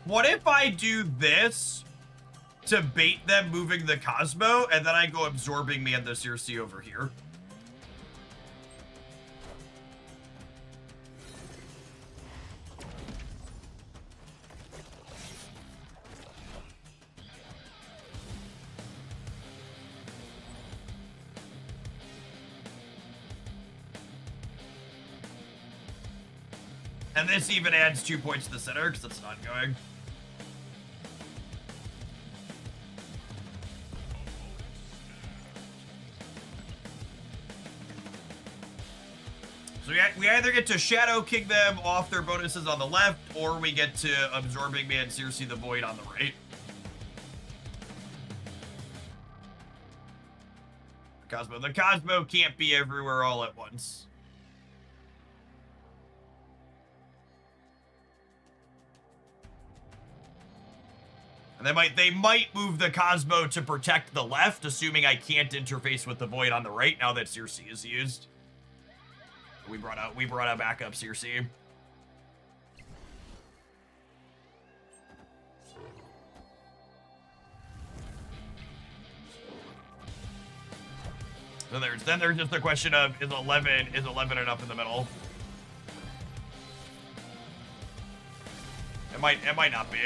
What if I do this to bait them moving the Cosmo, and then I go absorbing me and the Circe over here? And this even adds 2 points to the center, because it's ongoing. So we either get to Shadow King them off their bonuses on the left, or we get to Absorbing Me and Circe the Void on the right. The Cosmo can't be everywhere all at once. And they might move the Cosmo to protect the left, assuming I can't interface with the Void on the right now that Circe is used. We brought out backup Circe. Then there's just the question of is 11 enough in the middle? It might not be.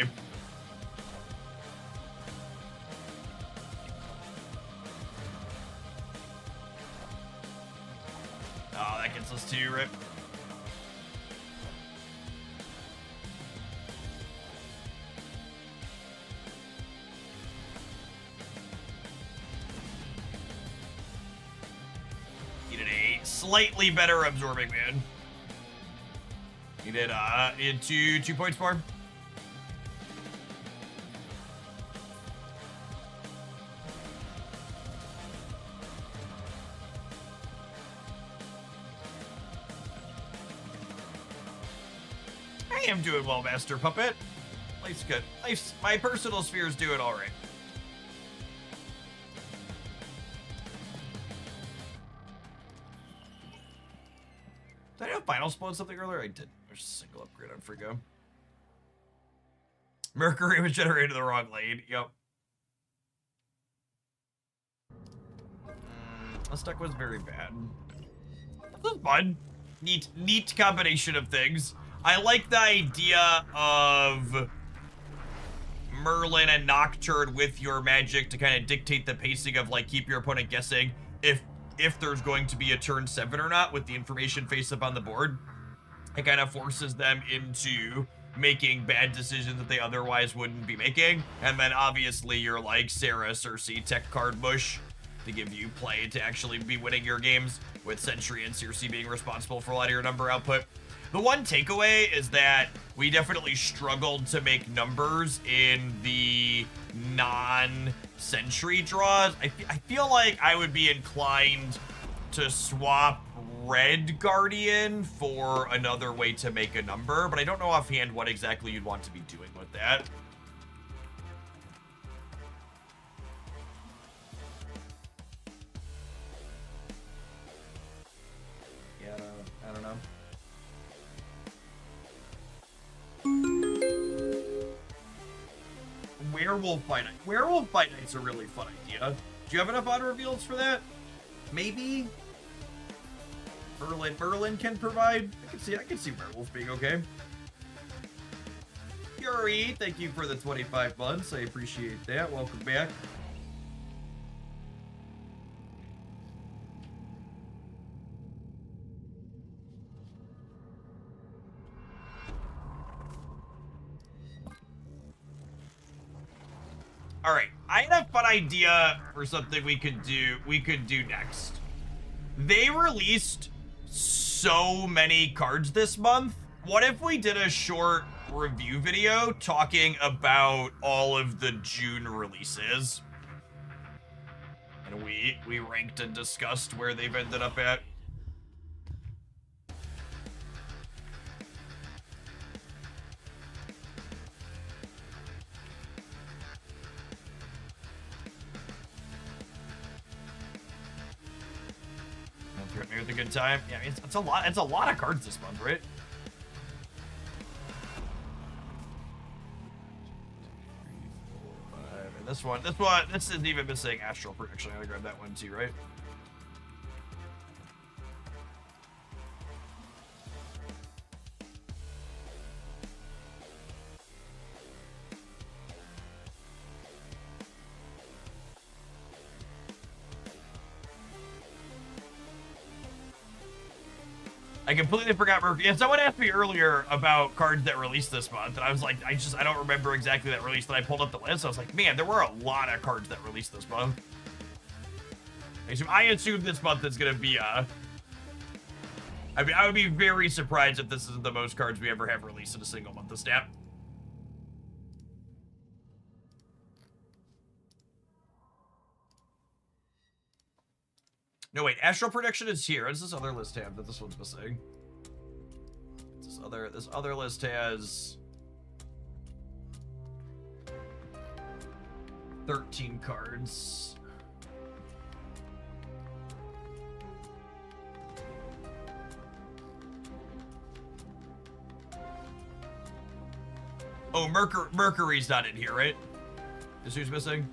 Oh, that gets us 2, rip. Needed a slightly better Absorbing Man. Needed 2 points more. I am doing well, Master Puppet. Life's good. My personal sphere is doing all right. Did I have Final Explode something earlier? I did. There's a single upgrade on Frigo. Mercury was generated in the wrong lane. Yep. This deck was very bad. This was fun. Neat combination of things. I like the idea of Merlin and Nocturne with your magic to kind of dictate the pacing of, like, keep your opponent guessing if there's going to be a turn 7 or not with the information face up on the board. It kind of forces them into making bad decisions that they otherwise wouldn't be making. And then obviously you're like Sarah, Circe, tech card mush. to give you play to actually be winning your games, with Sentry and Circe being responsible for a lot of your number output. The one takeaway is that we definitely struggled to make numbers in the non-Sentry draws. I feel like I would be inclined to swap Red Guardian for another way to make a number, but I don't know offhand what exactly you'd want to be doing with that. Yeah, I don't know. Werewolf by Night. Werewolf by Night's a really fun idea. Do you have enough auto reveals for that? Maybe? Merlin can provide. I can see Werewolf being okay. Yuri, thank you for the 25 months. I appreciate that. Welcome back. All right, I had a fun idea for something we could do next. They released so many cards this month. What if we did a short review video talking about all of the June releases? And we ranked and discussed where they've ended up at. With a good time. Yeah, I mean, it's a lot. It's a lot of cards this month, right? And this isn't even missing Astral Projection. I gotta grab that one too, right? I completely forgot Murphy. Yeah, someone asked me earlier about cards that released this month, and I was like, I don't remember exactly that release. Then I pulled up the list. I was like, man, there were a lot of cards that released this month. I assume this month is gonna be I mean, I would be very surprised if this is the most cards we ever have released in a single month of Snap. No, wait, Astral Prediction is here. What does this other list have that this one's missing? This other list has 13 cards. Oh, Mercury's not in here, right? Is who's missing?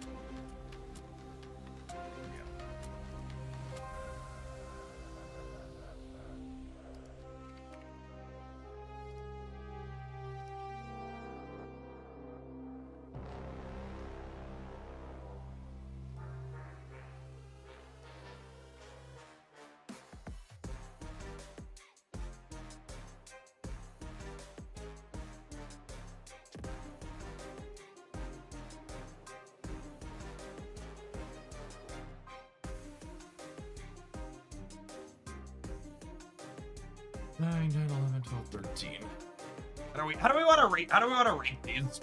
Nine, 10, 11, 12, 13. How do we want to rate these?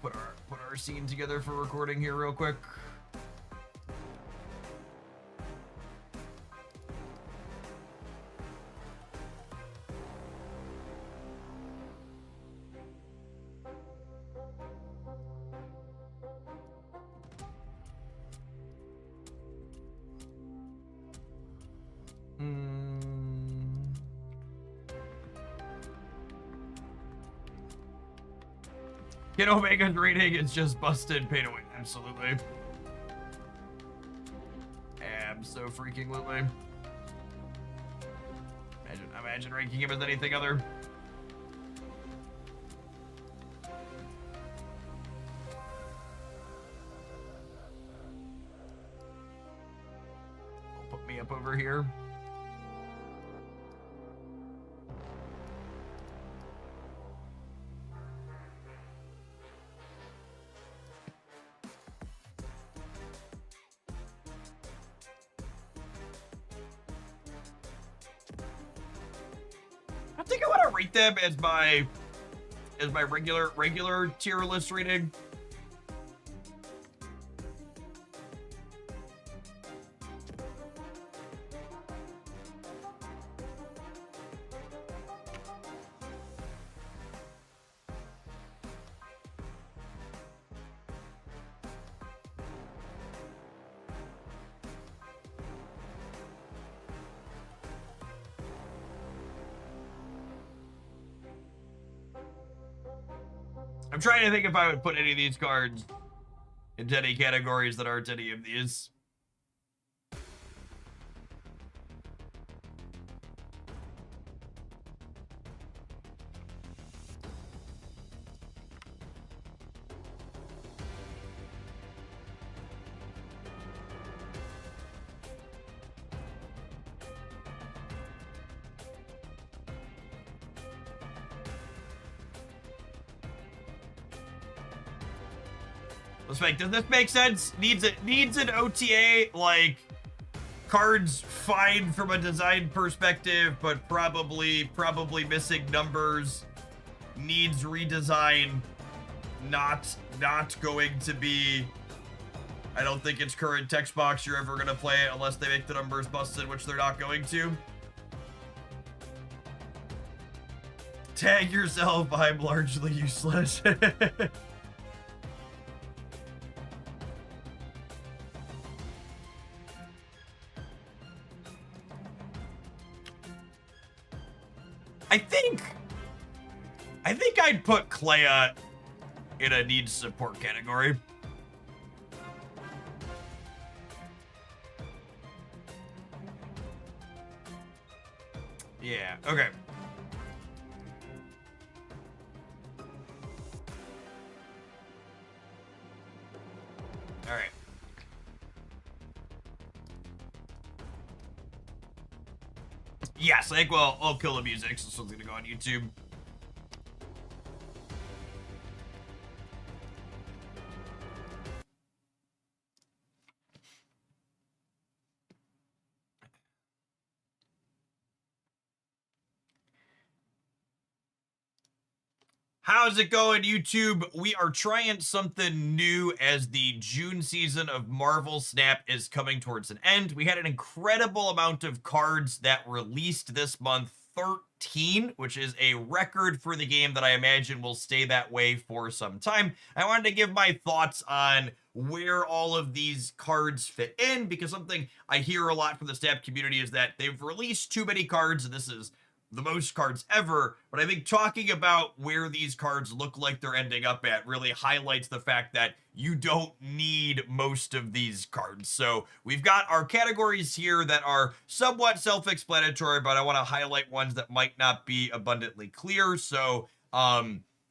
Put our scene together for recording here real quick. Kid Omega's rating is just busted pay to win. Absolutely. Abso-freaking-lutely. Imagine ranking him as anything other. Put me up over here. rate them as my regular tier list rating? I'm trying to think if I would put any of these cards into any categories that aren't any of these. Let's make, does this make sense? Needs an OTA, like cards fine from a design perspective, but probably missing numbers. Needs redesign. Not going to be. I don't think it's current text box you're ever gonna play it unless they make the numbers busted, which they're not going to. Tag yourself, I'm largely useless. I think I'd put Clea in a needs support category. Yeah, okay. All right. Yes, I think I'll kill the music, so this one's gonna go on YouTube. How's it going, YouTube? We are trying something new as the June season of Marvel Snap is coming towards an end. We had an incredible amount of cards that released this month, 13, which is a record for the game that I imagine will stay that way for some time. I wanted to give my thoughts on where all of these cards fit in, because something I hear a lot from the Snap community is that they've released too many cards, and this is the most cards ever, but I think talking about where these cards look like they're ending up at really highlights the fact that you don't need most of these cards. So we've got our categories here that are somewhat self-explanatory, but I want to highlight ones that might not be abundantly clear. So,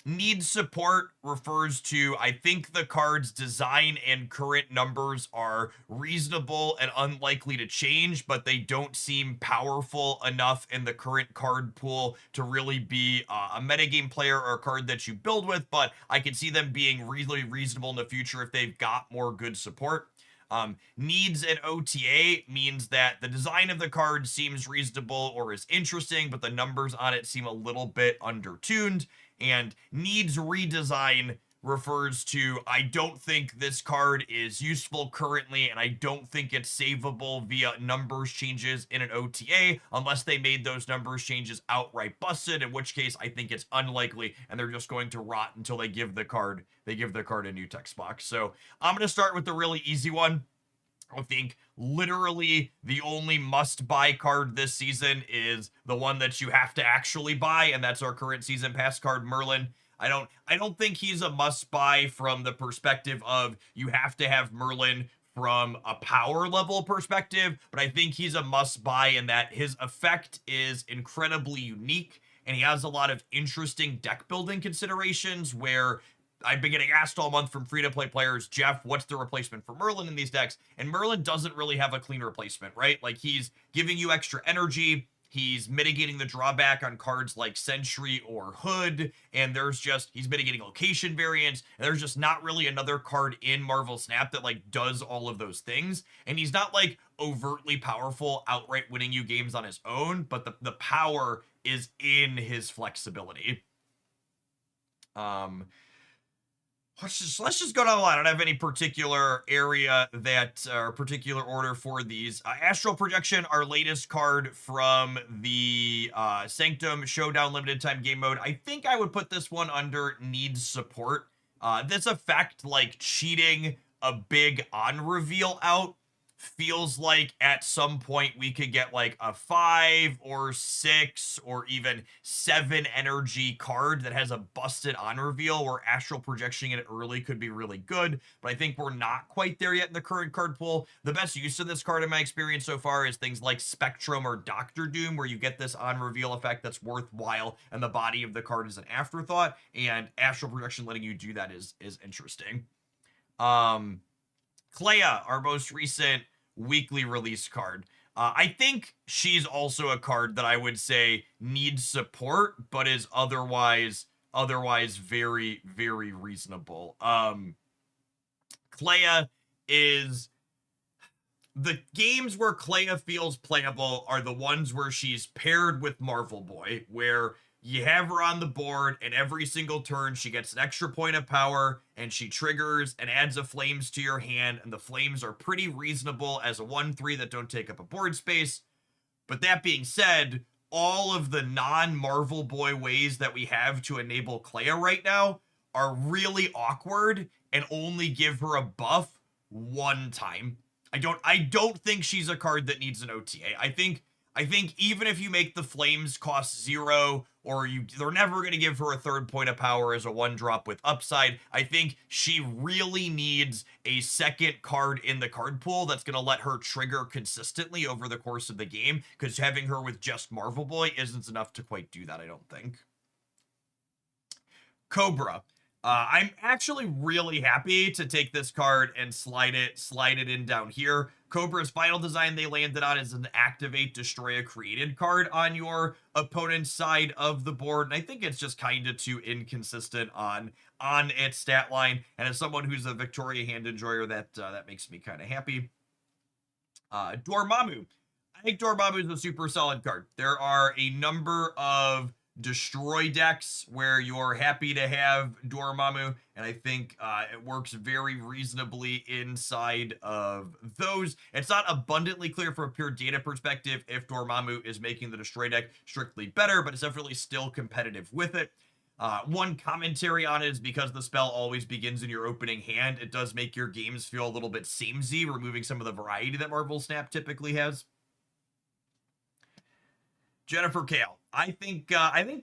needs support refers to, I think the card's design and current numbers are reasonable and unlikely to change, but they don't seem powerful enough in the current card pool to really be a metagame player or a card that you build with, but I can see them being really reasonable in the future if they've got more good support. Needs an OTA means that the design of the card seems reasonable or is interesting, but the numbers on it seem a little bit undertuned. And needs redesign refers to, I don't think this card is useful currently, and I don't think it's savable via numbers changes in an OTA unless they made those numbers changes outright busted, in which case I think it's unlikely and they're just going to rot until they give the card a new text box. So I'm going to start with the really easy one. I think literally the only must-buy card this season is the one that you have to actually buy, and that's our current season pass card, Merlin. I don't think he's a must-buy from the perspective of you have to have Merlin from a power level perspective, but I think he's a must-buy in that his effect is incredibly unique, and he has a lot of interesting deck building considerations where I've been getting asked all month from free-to-play players, Jeff, what's the replacement for Merlin in these decks? And Merlin doesn't really have a clean replacement, right? Like, he's giving you extra energy. He's mitigating the drawback on cards like Sentry or Hood, and he's mitigating location variants, and there's just not really another card in Marvel Snap that like does all of those things. And he's not like overtly powerful, outright winning you games on his own, but the power is in his flexibility. Let's just go down the line. I don't have any particular area that or particular order for these. Astral Projection, our latest card from the Sanctum Showdown limited time game mode. I think I would put this one under needs support. This effect, like cheating a big on reveal out, feels like at some point we could get like a 5 or 6 or even 7 energy card that has a busted on reveal where astral projecting it early could be really good, but I think we're not quite there yet in the current card pool. The best use of this card in my experience so far is things like Spectrum or Doctor Doom, where you get this on reveal effect that's worthwhile and the body of the card is an afterthought, and astral projection letting you do that is interesting. Clea, our most recent weekly release card. I think she's also a card that I would say needs support, but is otherwise very, very reasonable. Clea is... The games where Clea feels playable are the ones where she's paired with Marvel Boy, where you have her on the board, and every single turn she gets an extra point of power, and she triggers and adds a flames to your hand, and the flames are pretty reasonable as a 1/3 that don't take up a board space. But that being said, all of the non-Marvel Boy ways that we have to enable Clea right now are really awkward and only give her a buff one time. I don't think she's a card that needs an OTA. I think even if you make the flames cost 0, or they're never going to give her a 3rd point of power as a 1-drop with upside, I think she really needs a second card in the card pool that's going to let her trigger consistently over the course of the game, because having her with just Marvel Boy isn't enough to quite do that, I don't think. Cobra. I'm actually really happy to take this card and slide it in down here. Cobra's final design they landed on is an activate, destroy a created card on your opponent's side of the board, and I think it's just kind of too inconsistent on its stat line. And as someone who's a Victoria hand enjoyer, that makes me kind of happy. Dormammu. I think Dormammu is a super solid card. There are a number of destroy decks where you're happy to have Dormammu, and I think it works very reasonably inside of those. It's not abundantly clear from a pure data perspective if Dormammu is making the destroy deck strictly better, but it's definitely still competitive with it. One commentary on it is because the spell always begins in your opening hand, it does make your games feel a little bit samey, removing some of the variety that Marvel Snap typically has. Jennifer Kale. I think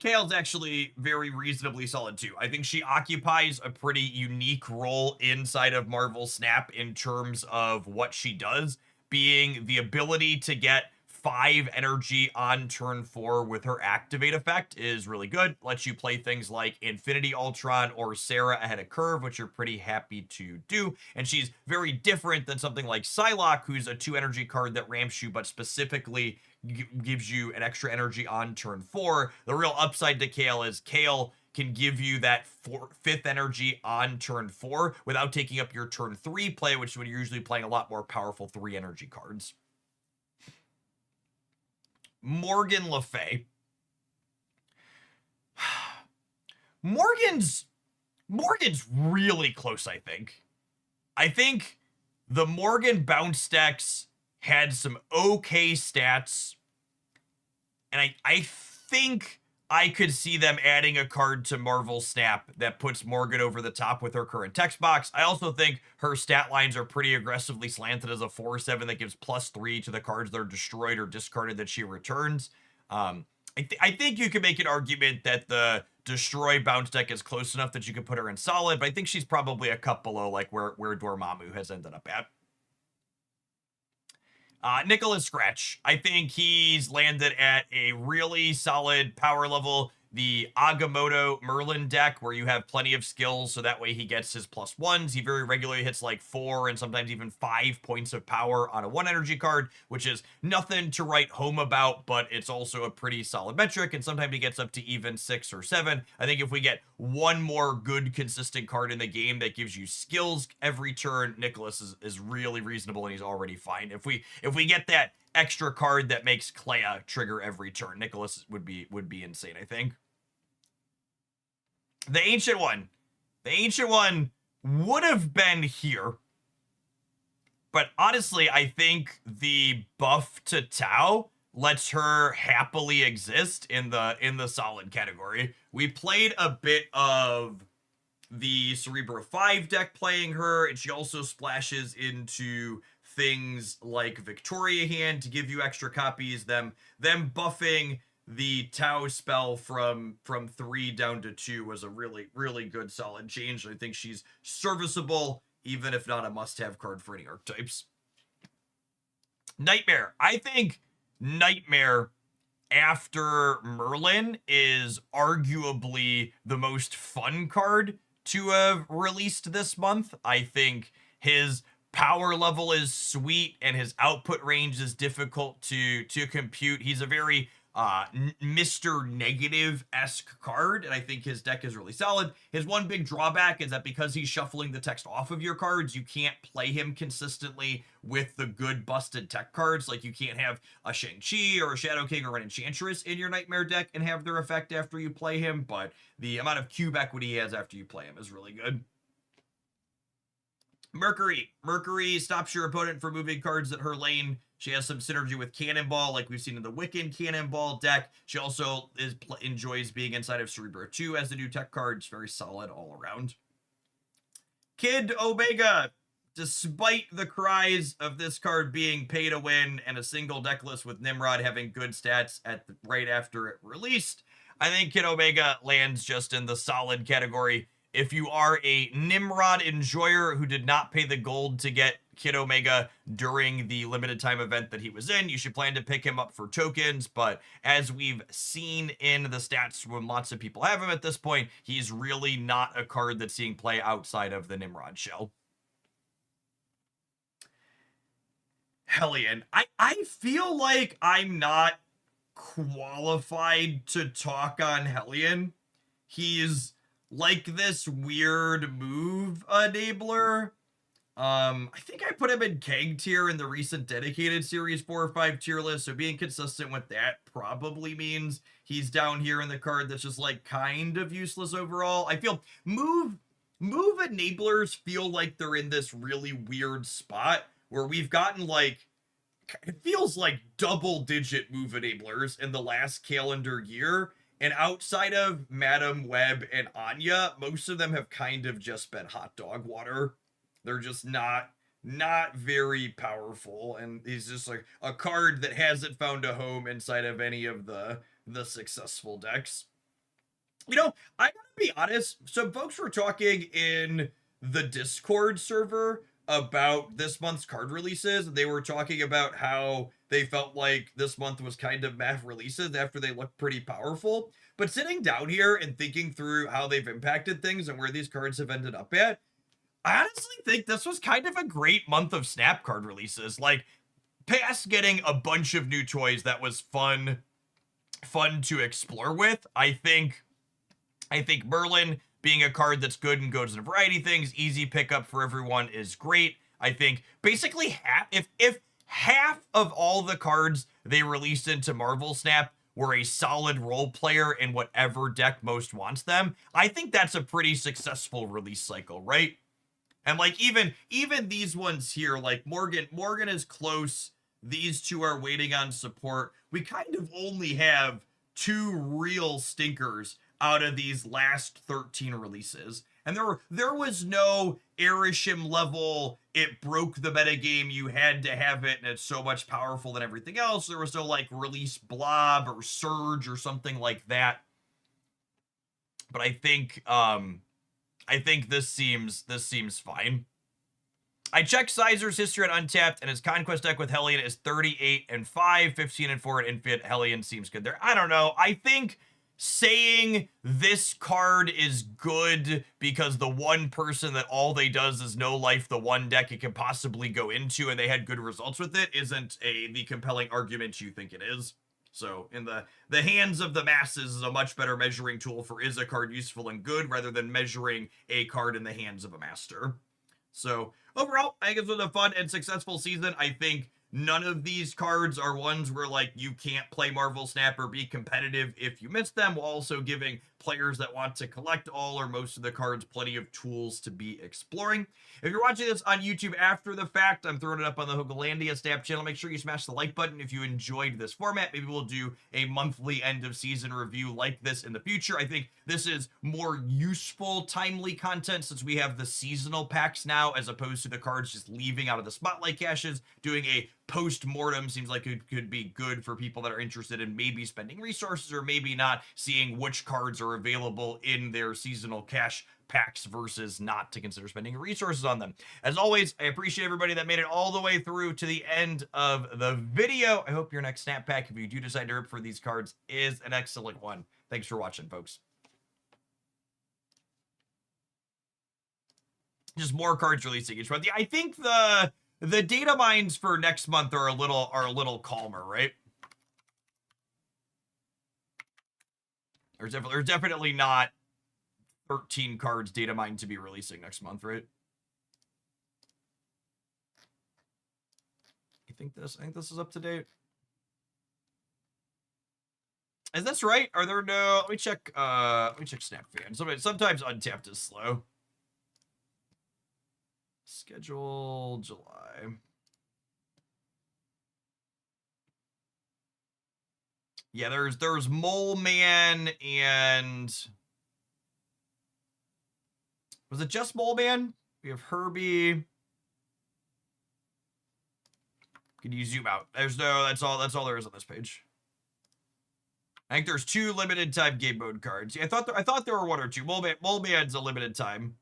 Kale's actually very reasonably solid too. I think she occupies a pretty unique role inside of Marvel Snap in terms of what she does, being the ability to get 5 energy on turn 4 with her activate effect is really good. Lets you play things like Infinity Ultron or Sarah ahead of curve, which you're pretty happy to do. And she's very different than something like Psylocke, who's a 2 energy card that ramps you, but specifically gives you an extra energy on turn 4. The real upside to Kale is Kale can give you that 5th energy on turn 4 without taking up your turn 3 play, which is when you're usually playing a lot more powerful 3 energy cards. Morgan Le Fay. Morgan's really close, I think. I think the Morgan bounce decks had some okay stats, and I think I could see them adding a card to Marvel Snap that puts Morgan over the top with her current text box. I also think her stat lines are pretty aggressively slanted as a 4/7 that gives +3 to the cards that are destroyed or discarded that she returns. I think you could make an argument that the destroy bounce deck is close enough that you could put her in solid, but I think she's probably a cup below like where Dormammu has ended up at. Nicholas Scratch. I think he's landed at a really solid power level the Agamotto Merlin deck where you have plenty of skills, so that way he gets his +1s. He very regularly hits like 4 and sometimes even 5 points of power on a 1 energy card, which is nothing to write home about, but it's also a pretty solid metric, and sometimes he gets up to even 6 or 7. I think if we get one more good consistent card in the game that gives you skills every turn, Nicholas is really reasonable, and he's already fine. If we get that extra card that makes Clea trigger every turn, Nicholas would be insane, I think. The Ancient One would have been here, but honestly, I think the buff to Tau lets her happily exist in the solid category. We played a bit of the Cerebro 5 deck playing her, and she also splashes into things like Victoria Hand to give you extra copies, them buffing the Tau spell from 3 down to 2 was a really good solid change. I think she's serviceable, even if not a must-have card for any archetypes. Nightmare. I think Nightmare after Merlin is arguably the most fun card to have released this month. I think his power level is sweet and his output range is difficult to compute. He's a very Mr. Negative-esque card, and I think his deck is really solid. His one big drawback is that because he's shuffling the text off of your cards, you can't play him consistently with the good busted tech cards. Like, you can't have a Shang-Chi or a Shadow King or an Enchantress in your Nightmare deck and have their effect after you play him, but the amount of cube equity he has after you play him is really good. Mercury stops your opponent from moving cards at her lane. She has some synergy with Cannonball, like we've seen in the Wiccan Cannonball deck. She also enjoys being inside of Cerebro 2 as a new tech card. It's very solid all around. Kid Omega. Despite the cries of this card being pay to win and a single deck list with Nimrod having good stats right after it released, I think Kid Omega lands just in the solid category. If you are a Nimrod enjoyer who did not pay the gold to get Kid Omega during the limited time event that he was in, you should plan to pick him up for tokens, but as we've seen in the stats when lots of people have him at this point, he's really not a card that's seeing play outside of the Nimrod shell. Hellion. I feel like I'm not qualified to talk on Hellion. He's like this weird move enabler. I think I put him in Keg tier in the recent dedicated series 4 or 5 tier list, so being consistent with that probably means he's down here in the card that's just like kind of useless overall. I feel move enablers feel like they're in this really weird spot where we've gotten like, it feels like double-digit move enablers in the last calendar year, and outside of Madam Web and Anya, most of them have kind of just been hot dog water. They're just not very powerful, and he's just like a card that hasn't found a home inside of any of the successful decks. You know, I gotta be honest, some folks were talking in the Discord server about this month's card releases. They were talking about how they felt like this month was kind of meh releases after they looked pretty powerful. But sitting down here and thinking through how they've impacted things and where these cards have ended up at, I honestly think this was kind of a great month of Snap card releases. Like, past getting a bunch of new toys that was fun to explore with, I think Merlin being a card that's good and goes in a variety of things, easy pickup for everyone is great. I think basically if half of all the cards they released into Marvel Snap were a solid role player in whatever deck most wants them, I think that's a pretty successful release cycle, right? And like even these ones here, like Morgan is close. These two are waiting on support. We kind of only have 2 real stinkers out of these last 13 releases. And there was no Erisham level, it broke the metagame, you had to have it, and it's so much powerful than everything else. There was no like release blob or surge or something like that. But I think this seems fine. I checked Sizer's history on Untapped, and his Conquest deck with Hellion is 38-5, 15-4 at Infinite. Hellion seems good there. I don't know. I think saying this card is good because the one person that all they does is no life the one deck it can possibly go into and they had good results with it isn't the compelling argument you think it is. So in the hands of the masses is a much better measuring tool for is a card useful and good rather than measuring a card in the hands of a master. So overall, I think it was a fun and successful season. I think none of these cards are ones where, like, you can't play Marvel Snap or be competitive if you miss them, while also giving players that want to collect all or most of the cards plenty of tools to be exploring. If you're watching this on YouTube after the fact, I'm throwing it up on the Hogalandia Snap channel. Make sure you smash the like button if you enjoyed this format. Maybe we'll do a monthly end of season review like this in the future. I think this is more useful, timely content since we have the seasonal packs now, as opposed to the cards just leaving out of the spotlight caches. Doing a post-mortem seems like it could be good for people that are interested in maybe spending resources or maybe not, seeing which cards are available in their seasonal cache packs versus not, to consider spending resources on them. As always, I appreciate everybody that made it all the way through to the end of the video. I hope your next snap pack, if you do decide to rip for these cards, is an excellent one. Thanks for watching, folks. Just more cards releasing each month. Yeah, I think the data mines for next month are a little calmer, right? There's definitely not 13 cards data mine to be releasing next month, right? I think this is up to date. Is this right? Are there no? Let me check Snapfan. Sometimes Untapped is slow. Schedule July. Yeah, there's Mole Man and was it just Mole Man? We have Herbie. Can you zoom out? There's no. That's all there is on this page. I think there's 2 limited time game mode cards. Yeah, I thought there were 1 or 2. Mole Man's a limited time.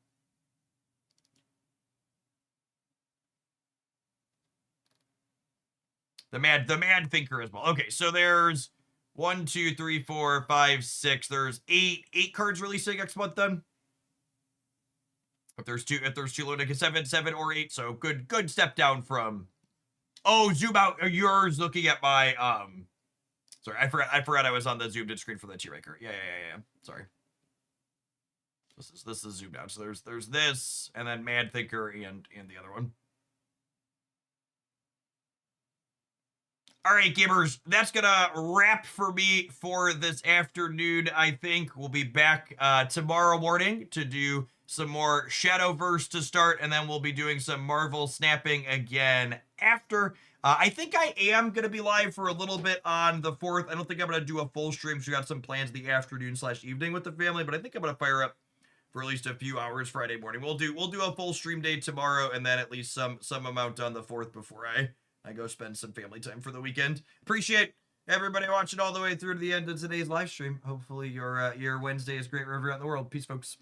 The Mad Thinker as well. Okay, so there's 1, 2, 3, 4, 5, 6. There's 8 cards releasing next month then. If there's two limited, 7 or 8. So good step down from. Oh, zoom out. Yours looking at my Sorry, I forgot I was on the zoomed in screen for the T-Raker. Yeah. Sorry. This is zoomed out. So there's this, and then Mad Thinker and the other one. All right, gamers, that's gonna wrap for me for this afternoon. I think we'll be back tomorrow morning to do some more Shadowverse to start, and then we'll be doing some Marvel snapping again after. I think I am going to be live for a little bit on the 4th. I don't think I'm going to do a full stream, so we got some plans the afternoon/evening with the family, but I think I'm going to fire up for at least a few hours Friday morning. We'll do a full stream day tomorrow, and then at least some amount on the 4th before I go spend some family time for the weekend. Appreciate everybody watching all the way through to the end of today's live stream. Hopefully your Wednesday is great wherever you're at in the world. Peace, folks.